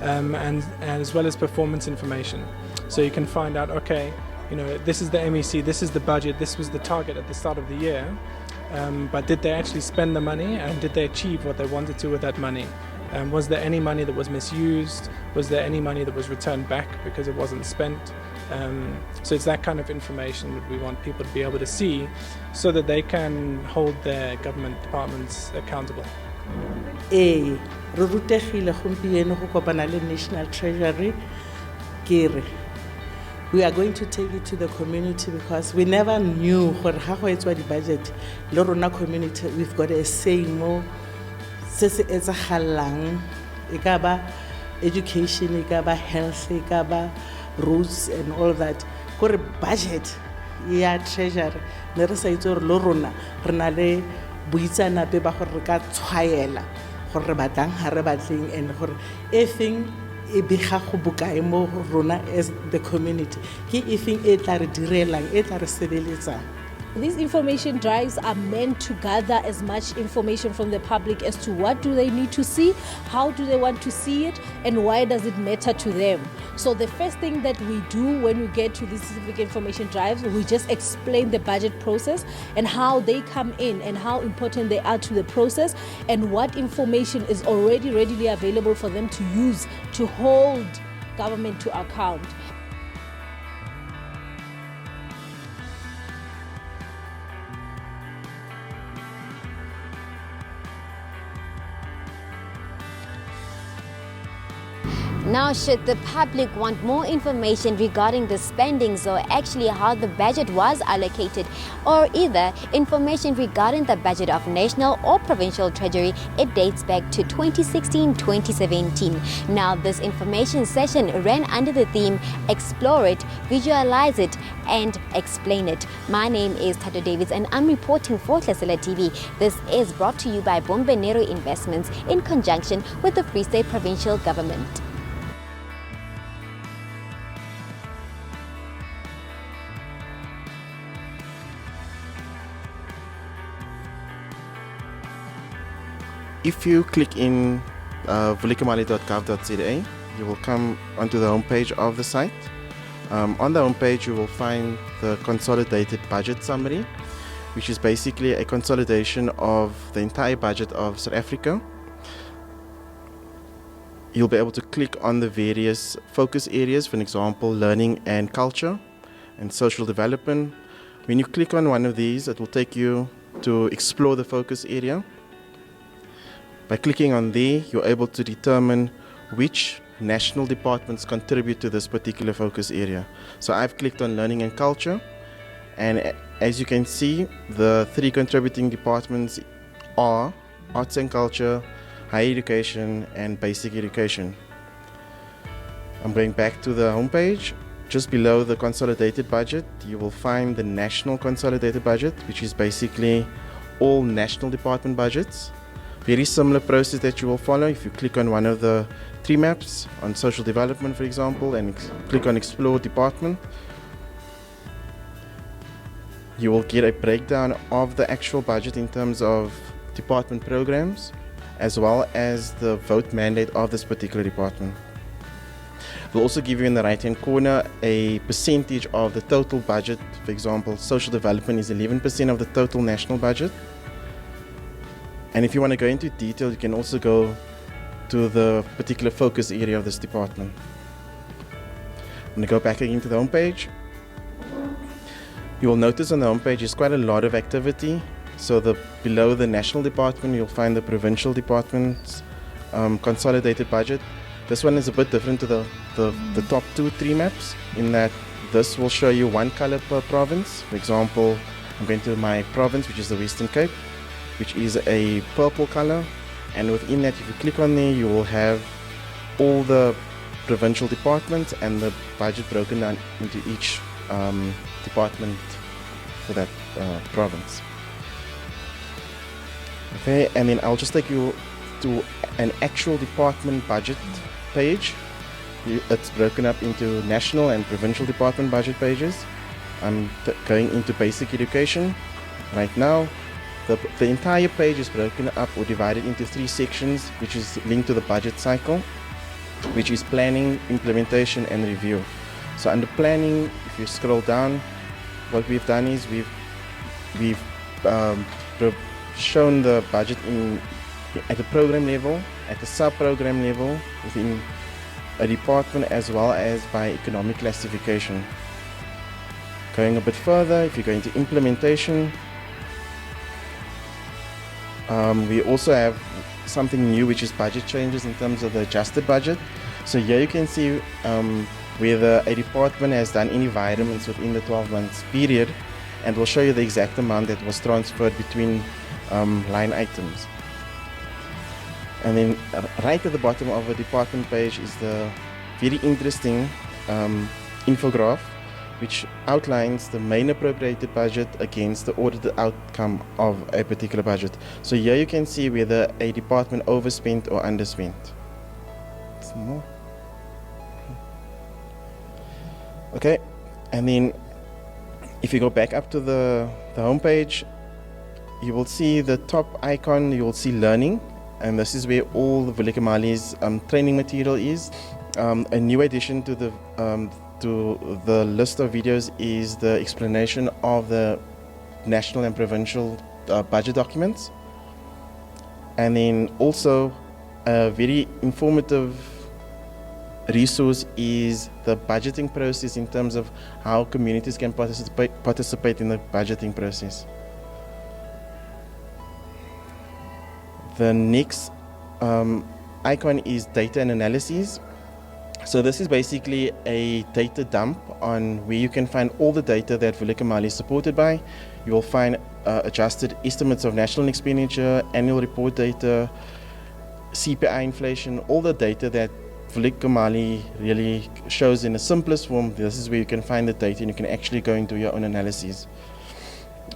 and as well as performance information. So you can find out, okay, this is the MEC, this is the budget, this was the target at the start of the year, but did they actually spend the money, and did they achieve what they wanted to with that money? Was there any money that was misused? Was there any money that was returned back because it wasn't spent? So it's that kind of information that we want people to be able to see so that they can hold their government departments accountable. Re rutegile gompieno go kopana le National Treasury kere. We are going to take it to the community because we never knew gore ga go etswa di budget le rona community we've got a say mo se se etsagalang e ka ba education e ka ba health e ka ba roads and all that gore budget ya treasury ne re sa itse gore lo rona re na le buitsanape ba gore re ka tshwaela gore re batlang ha re batleng and gore efeng e bega go bokae mo rona as the community ke efeng e tla re direlang e tla re sebeletsang. These information drives are meant to gather as much information from the public as to what do they need to see, how do they want to see it, and why does it matter to them. So the first thing that we do when we get to these specific information drives, we just explain the budget process and how they come in and how important they are to the process and what information is already readily available for them to use to hold government to account. Now, should the public want more information regarding the spendings or actually how the budget was allocated, or either information regarding the budget of national or provincial treasury, it dates back to 2016-2017. Now, this information session ran under the theme Explore It, Visualize It, and Explain It. My name is Tato Davids and I'm reporting for Tlhasela TV. This is brought to you by Bombenero Investments in conjunction with the Free State Provincial Government. If you click in vulekamali.gov.za, you will come onto the homepage of the site. On the homepage, you will find the consolidated budget summary, which is basically a consolidation of the entire budget of South Africa. You'll be able to click on the various focus areas, for example, learning and culture and social development. When you click on one of these, it will take you to explore the focus area. By clicking on there, you're able to determine which national departments contribute to this particular focus area. So I've clicked on learning and culture, and as you can see, the three contributing departments are arts and culture, higher education, and basic education. I'm going back to the homepage. Just below the consolidated budget, you will find the national consolidated budget, which is basically all national department budgets. Very similar process that you will follow. If you click on one of the 3 maps, on social development for example, and click on explore department, you will get a breakdown of the actual budget in terms of department programs, as well as the vote mandate of this particular department. We'll also give you in the right hand corner a percentage of the total budget. For example, social development is 11% of the total national budget. And if you want to go into detail, you can also go to the particular focus area of this department. I'm going to go back again to the home page. You will notice on the home page is quite a lot of activity. So below the national department, you'll find the provincial department's consolidated budget. This one is a bit different to the top 2-3 maps in that this will show you one color per province. For example, I'm going to my province, which is the Western Cape, which is a purple color. And within that, if you click on there, you will have all the provincial departments and the budget broken down into each department for that province. Okay, and then I'll just take you to an actual department budget page. It's broken up into national and provincial department budget pages. I'm going into basic education right now. The entire page is broken up or divided into 3 sections, which is linked to the budget cycle, which is planning, implementation, and review. So under planning, if you scroll down, what we've done is we've shown the budget at the program level, at the sub-program level, within a department, as well as by economic classification. Going a bit further, if you go into implementation, we also have something new, which is budget changes in terms of the adjusted budget. So here you can see whether a department has done any vitamins within the 12 months period, and we'll show you the exact amount that was transferred between line items. And then right at the bottom of a department page is the very interesting infograph, which outlines the main appropriated budget against the audited outcome of a particular budget. So here you can see whether a department overspent or underspent. Some more. Okay, and then if you go back up to the home page, you will see the top icon, you will see learning, and this is where all the Vulika Mali's training material is. A new addition to the list of videos is the explanation of the national and provincial budget documents. And then also a very informative resource is the budgeting process in terms of how communities can participate in the budgeting process. The next icon is data and analyses. So this is basically a data dump on where you can find all the data that Vulika Mali is supported by. You will find adjusted estimates of national expenditure, annual report data, CPI inflation, all the data that Vulika Mali really shows in the simplest form. This is where you can find the data and you can actually go and do your own analyses.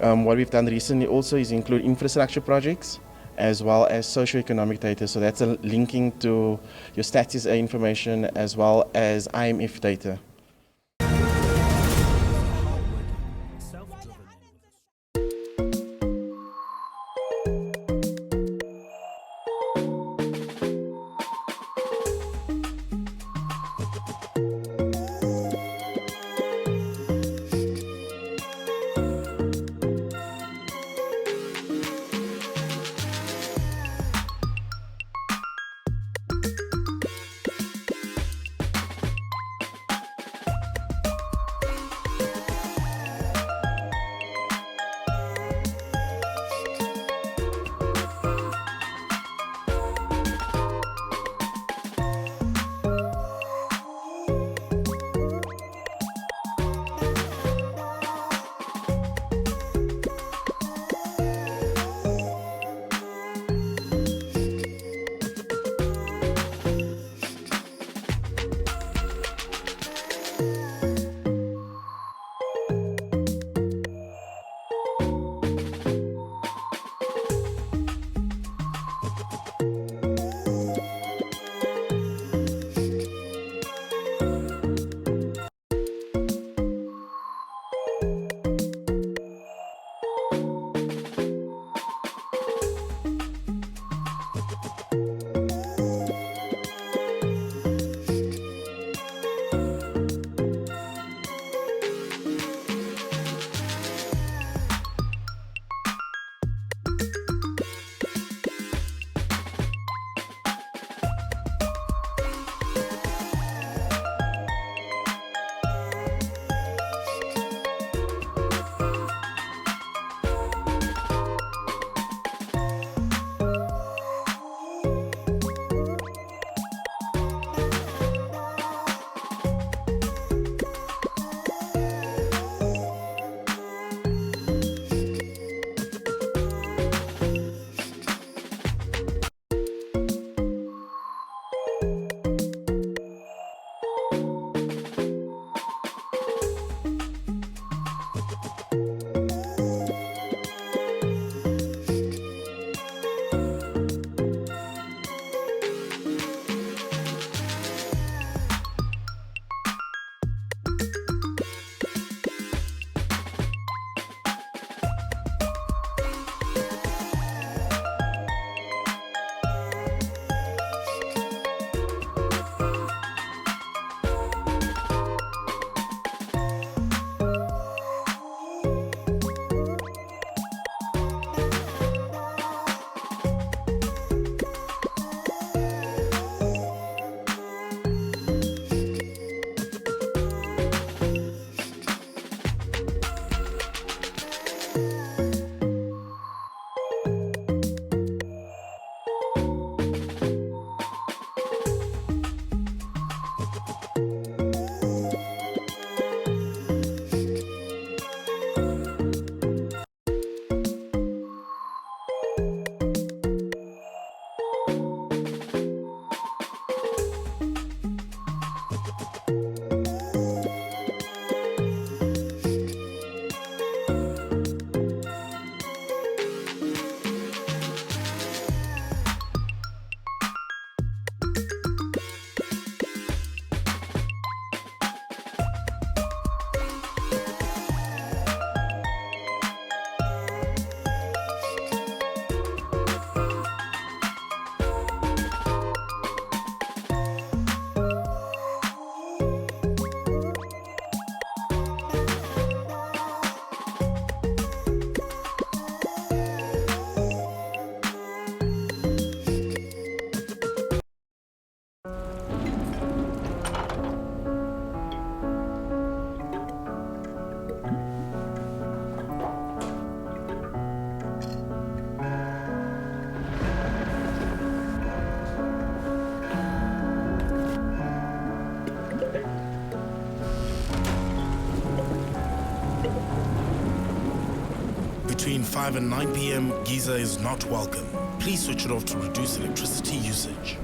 What we've done recently also is include infrastructure projects as well as socioeconomic data. So that's a linking to your status information as well as IMF data. between 5 and 9 p.m., Giza is not welcome. Please switch it off to reduce electricity usage.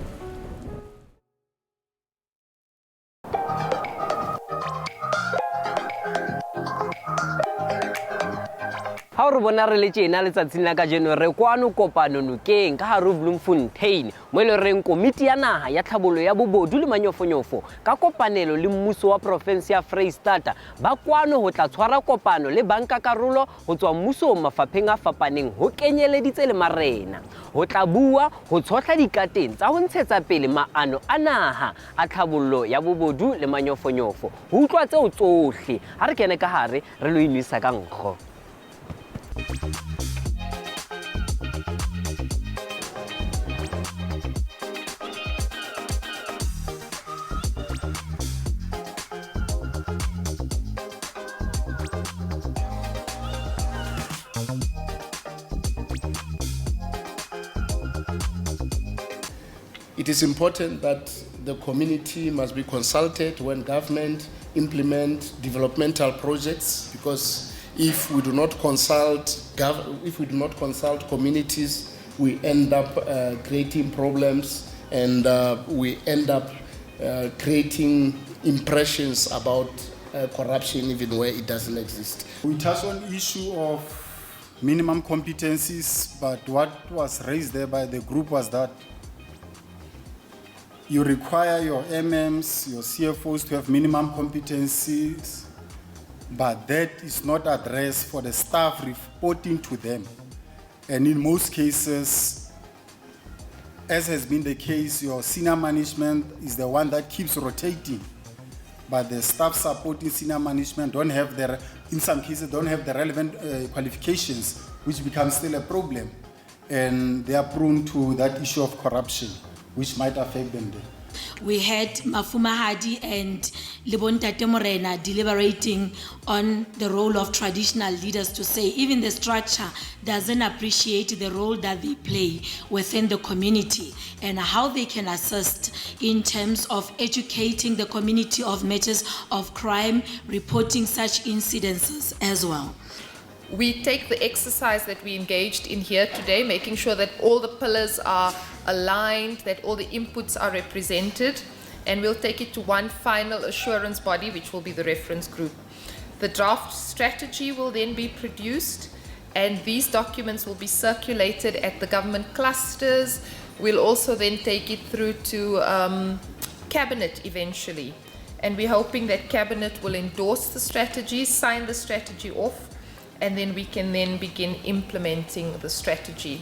ha re bona re le tjena letsatsing la kajeno re kwano kopano nokeng ka hare Bloemfontein mo le reng komiti ya naha ya tlhabollo ya bobodu le manyofonyofo ka kopanelo le mmuso wa province ya Freistata ba kwano ho tla tshwara kopano le banka karolo ho tswa mmuso mafapheng a fapaneng ho kenyeleditse le marena ho tla bua ho tshotla dikateng tsa ho ntshetsa pele maano a naha a tlhabollo ya bobodu le manyofonyofo ho utlwa tseo tsohle ha re kene ka hare re lo inwisa ka nkgo. It is important that the community must be consulted when government implement developmental projects, because if we do not consult communities, we end up creating problems, and we end up creating impressions about corruption even where it doesn't exist. We touched on the issue of minimum competencies, but what was raised there by the group was that you require your MMs, your CFOs to have minimum competencies, but that is not addressed for the staff reporting to them. And in most cases, as has been the case, your senior management is the one that keeps rotating, but the staff supporting senior management don't have in some cases, don't have the relevant qualifications, which becomes still a problem. And they are prone to that issue of corruption, which might affect them there. We had Mafuma Hadi and Lebontate Morena deliberating on the role of traditional leaders to say even the structure doesn't appreciate the role that they play within the community and how they can assist in terms of educating the community of matters of crime, reporting such incidences as well. We take the exercise that we engaged in here today, making sure that all the pillars are aligned, that all the inputs are represented, and we'll take it to one final assurance body, which will be the reference group. The draft strategy will then be produced, and these documents will be circulated at the government clusters. We'll also then take it through to Cabinet eventually, and we're hoping that Cabinet will endorse the strategy, sign the strategy off, and then we can then begin implementing the strategy.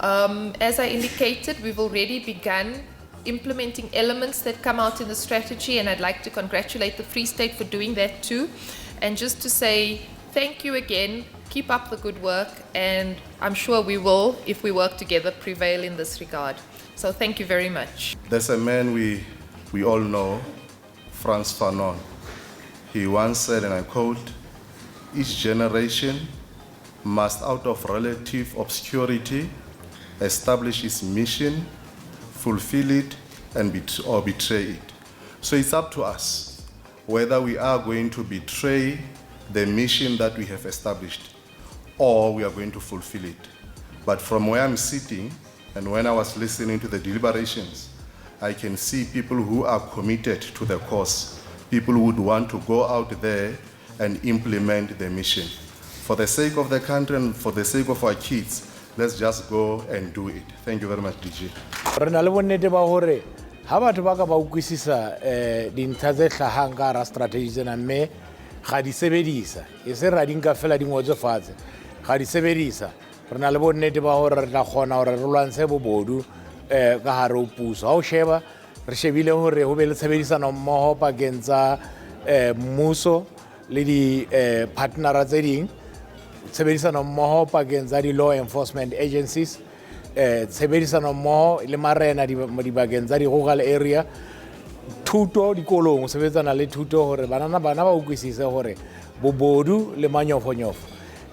As I indicated, we've already begun implementing elements that come out in the strategy, and I'd like to congratulate the Free State for doing that too. And just to say thank you again, keep up the good work, and I'm sure we will, if we work together, prevail in this regard. So thank you very much. There's a man we all know, Frantz Fanon. He once said, and I quote, "Each generation must, out of relative obscurity, establish its mission, fulfill it, or betray it." So it's up to us whether we are going to betray the mission that we have established or we are going to fulfill it. But from where I'm sitting and when I was listening to the deliberations, I can see people who are committed to the cause, people who would want to go out there and implement the mission. For the sake of the country and for the sake of our kids, let's just go and do it. Thank you very much, DJ. Re na le bonnete ba hore ha batho ba ka ba utlwisisa dintlha tse hlahang ka hara strategy tsena mme ga di sebedisa e se ra di nka fela di ngotswe fatshe ga di sebedisa re na le bonnete ba hore re tla kgona hore re lwantshe bobodu ka hare ho puso. Ha o sheba re shebile hore ho be le tshebedisano mmoho pakeng tsa mmuso le di partnera tse ding, tshebedisano mmoho pakeng tsa di law enforcement agencies, tshebedisano mmoho le marena dibakeng tsa di rural area, thuto dikolong ho sebetsana le thuto hore bana ba utlwisise hore bobodu le manyofonyofo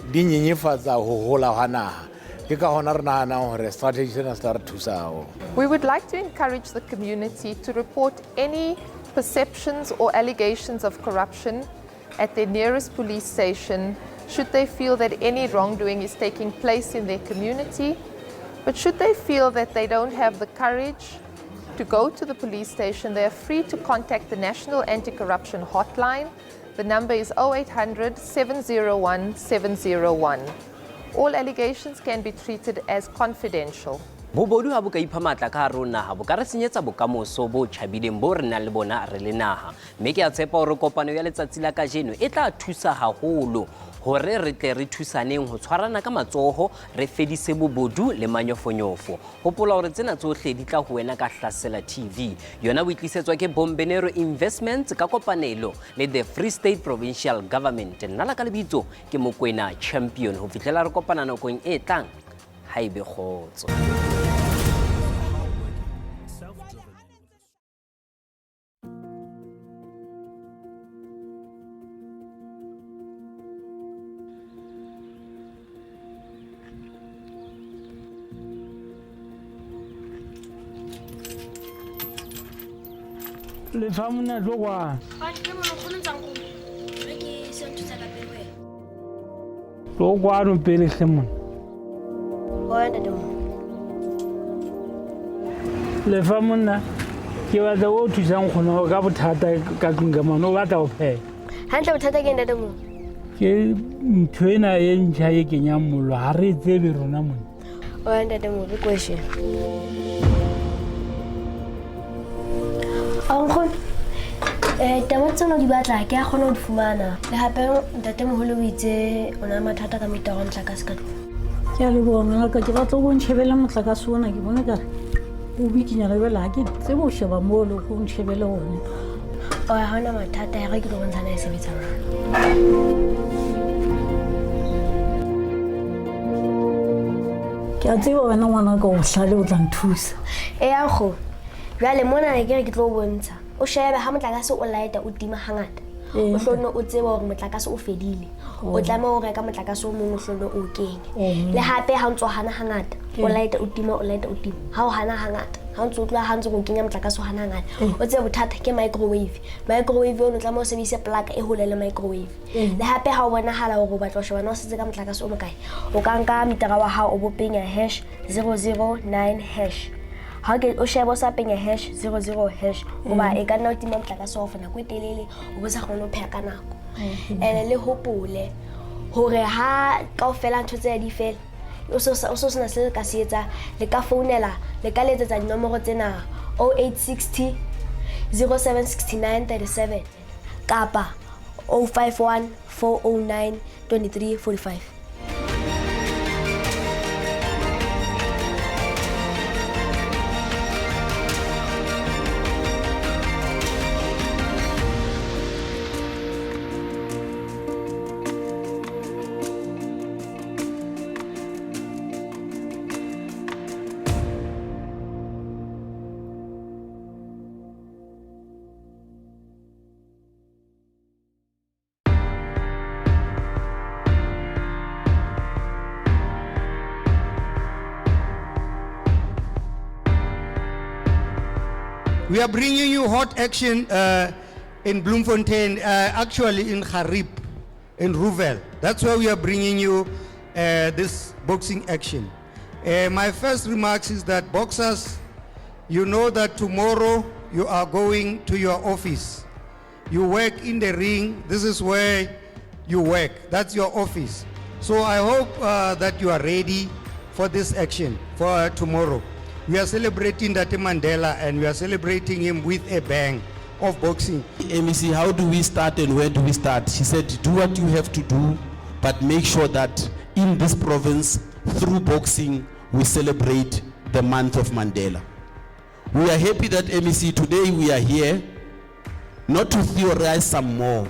di nyenyefatsa ho hola ha naha. Ke ka hona re nahana hore strategy sena se tla re thusa haholo. We would like to encourage the community to report any perceptions or allegations of corruption at their nearest police station should they feel that any wrongdoing is taking place in their community. But should they feel that they don't have the courage to go to the police station, they are free to contact the National Anti-Corruption Hotline. The number is 0800 701 701. All allegations can be treated as confidential. bobodu ha bo ka ipha matla ka hare ho naha bo ka re senyetsa bokamoso bo tjhabileng bo re nang le bona re le naha mme ke a tshepa hore kopano ya letsatsi la kajeno e tla thusa haholo hore re tle re thusaneng ho tshwarana ka matsoho re fedise bobodu le manyofonyofo hopola hore tsena tsohle di tla ho wena ka Hlasela TV yona bo itlisetswa ke Bombenero Investments ka kopanelo le the Free State Provincial Government nna la ka lebitso ke Mokoena Champion ho fihlela re kopana nakong e tlang haebe khotso. Le famuna logwa logwa no pele khemon le famuna ke wa da o thusang khono ka bothata ka tlungamano o batla o phe hantle bothata ke ndate mo ke ntwena e ntjha e kenyang mollo ha re tsebe rona mona o ndate mo re question Uncle, taba tsena di batla ke a kgona ho di fumana le hape ntate moholo o itse ona mathata ka metoro motlakase ka tlung ke a le bona ka ke batla go ntshebela motlakase ona ke bona ka o bikinya le bela ke tse bo sheba mo le go ntshebela one o ha hona mathata ya re ke lo bontshana e sebetsa ke a tseba wena ngwana ka o hlale o tla nthusa a go jwale mona ne ke tlo bontsha o shebe ha motlakase o laeta o tima hangata o hlono o tseba hore motlakase o fedile o tlame o reka motlakase o mongwe hlono o kenye le hape ha ntso hana hangata o laeta o tima ha o hana hangata ha ntso tloa ha ntso go kenya motlakase o hana hangata o tsebe bothata ke microwave o no tlame o sebedise plug e hole le microwave le hape ha o bona hala hore o batla ho sheba no setse ka motlakase o mokae o ka nka mitara wa hao o bopenya #009#. Ha ke o sheba o sa penya #00# goba e ka nna o tima motlakase wa fana go telele o bo sa kgone ho pheha ka nako ene le hopole hore ha kaofela ntho tse di fela o so sena se ka se etsa le ka founela le ka letsetsa dinomoro tsena 0860 0769 37 kapa 051 409 2345. We are bringing you hot action in Bloemfontein, actually in Harib, in Rouvel. That's where we are bringing you this boxing action. My first remarks is that boxers, you know that tomorrow you are going to your office. You work in the ring. This is where you work. That's your office. So I hope that you are ready for this action for tomorrow. We are celebrating Date Mandela and we are celebrating him with a bang of boxing. MEC, how do we start and where do we start? She said, do what you have to do, but make sure that in this province, through boxing, we celebrate the month of Mandela. We are happy that MEC, today we are here, not to theorize some more,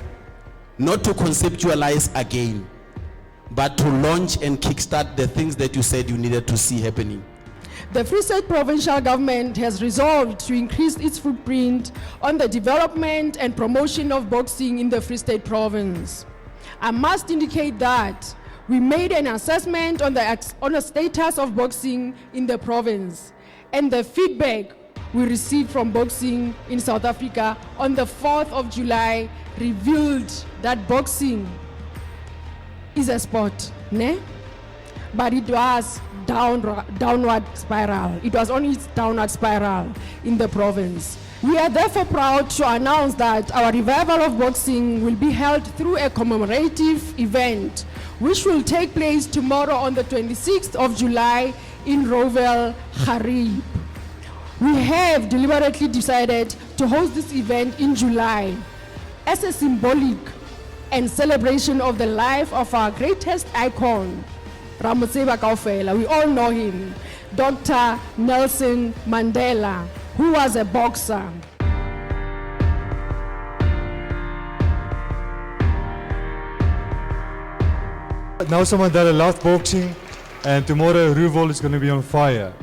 not to conceptualize again, but to launch and kickstart the things that you said you needed to see happening. The Free State Provincial Government has resolved to increase its footprint on the development and promotion of boxing in the Free State Province. I must indicate that we made an assessment on the status of boxing in the province, and the feedback we received from boxing in South Africa on the 4th of July revealed that boxing is a sport, ne? But it was downward spiral. It was on its downward spiral in the province. We are therefore proud to announce that our revival of boxing will be held through a commemorative event, which will take place tomorrow on the 26th of July in Rouville, Harib. We have deliberately decided to host this event in July as a symbolic and celebration of the life of our greatest icon, Ramotseba Kaofela. We all know him, Dr. Nelson Mandela, who was a boxer. Nelson Mandela loved boxing, and tomorrow Rouville is going to be on fire.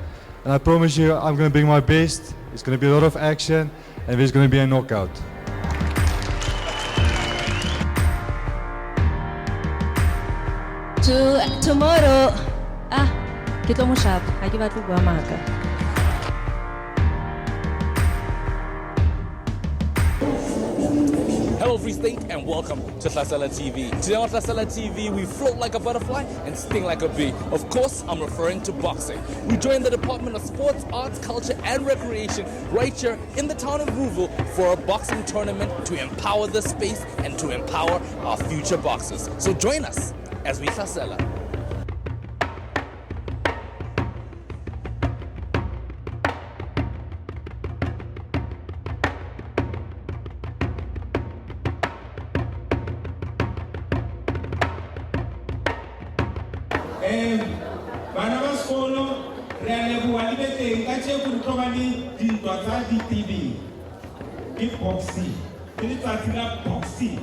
And I promise you, I'm going to bring my best. It's going to be a lot of action, and there's going to be a knockout. Tomorrow, ke tlo mo shapa, ha ke batle bua maka. Hello Free State and welcome to Hlasela TV. Today on Hlasela TV we float like a butterfly and sting like a bee. Of course I'm referring to boxing. We join the Department of Sports, Arts, Culture and Recreation right here in the town of Rouville for a boxing tournament to empower the space and to empower our future boxers. So join us as we Hlasela. Bana ba sekolo re a leboha le beteng ka tjeko di tobane dintwa tsa di-TV ke boxing ke letsatsi la boxing.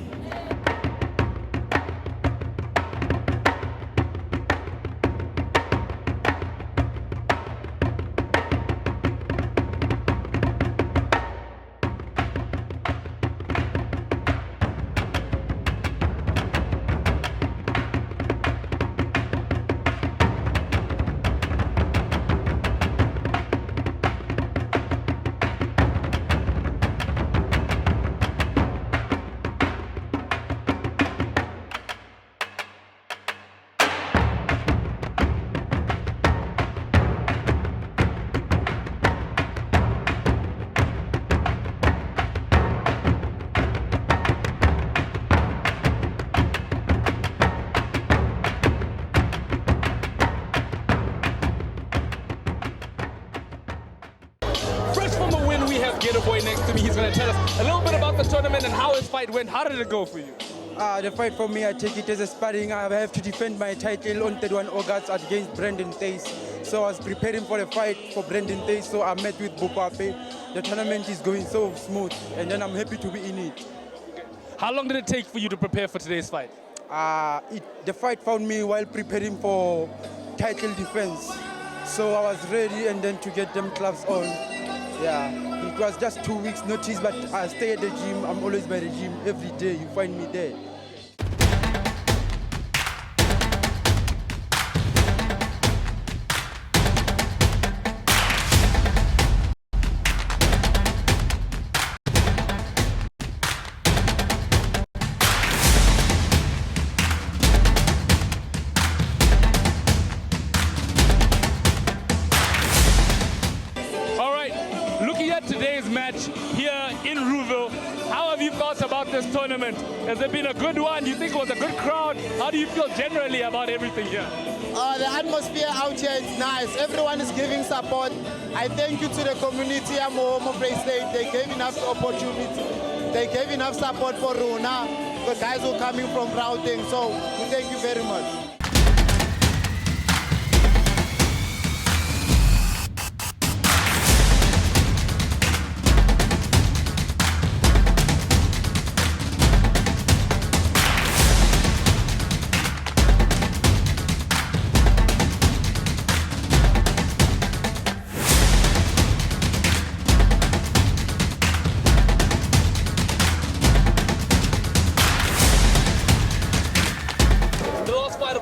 Gator Boy next to me. He's going to tell us a little bit about the tournament and how his fight went. How did it go for you? The fight for me, I take it as a sparring. I have to defend my title on 31 August against Brendan Tace. So I was preparing for the fight for Brendan Tace. So I met with Bupape. The tournament is going so smooth, and then I'm happy to be in it. How long did it take for you to prepare for today's fight? The fight found me while preparing for title defense. So I was ready, and then to get them gloves on. Yeah. It was just 2 weeks notice, but I stay at the gym. I'm always by the gym every day. You find me there. Today's match here in Rouville. How have you felt about this tournament? Has it been a good one? Do you think it was a good crowd? How do you feel generally about everything here? The atmosphere out here is nice. Everyone is giving support. I thank you to the community of Mohomo Free State. They gave enough opportunity. They gave enough support for Runa, the guys who are coming from Gauteng. So we thank you very much.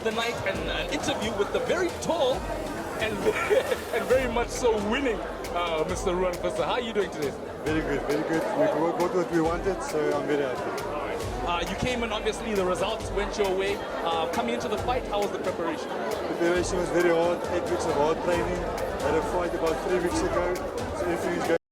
The night and an interview with the very tall and very much so winning Mr. Ruan Foster. How are you doing today? Very good, very good. We got what we wanted, so I'm very happy. You came in, obviously, the results went your way. Coming into the fight, how was the preparation? Preparation was very hard, 8 weeks of hard training. Had a fight about 3 weeks ago.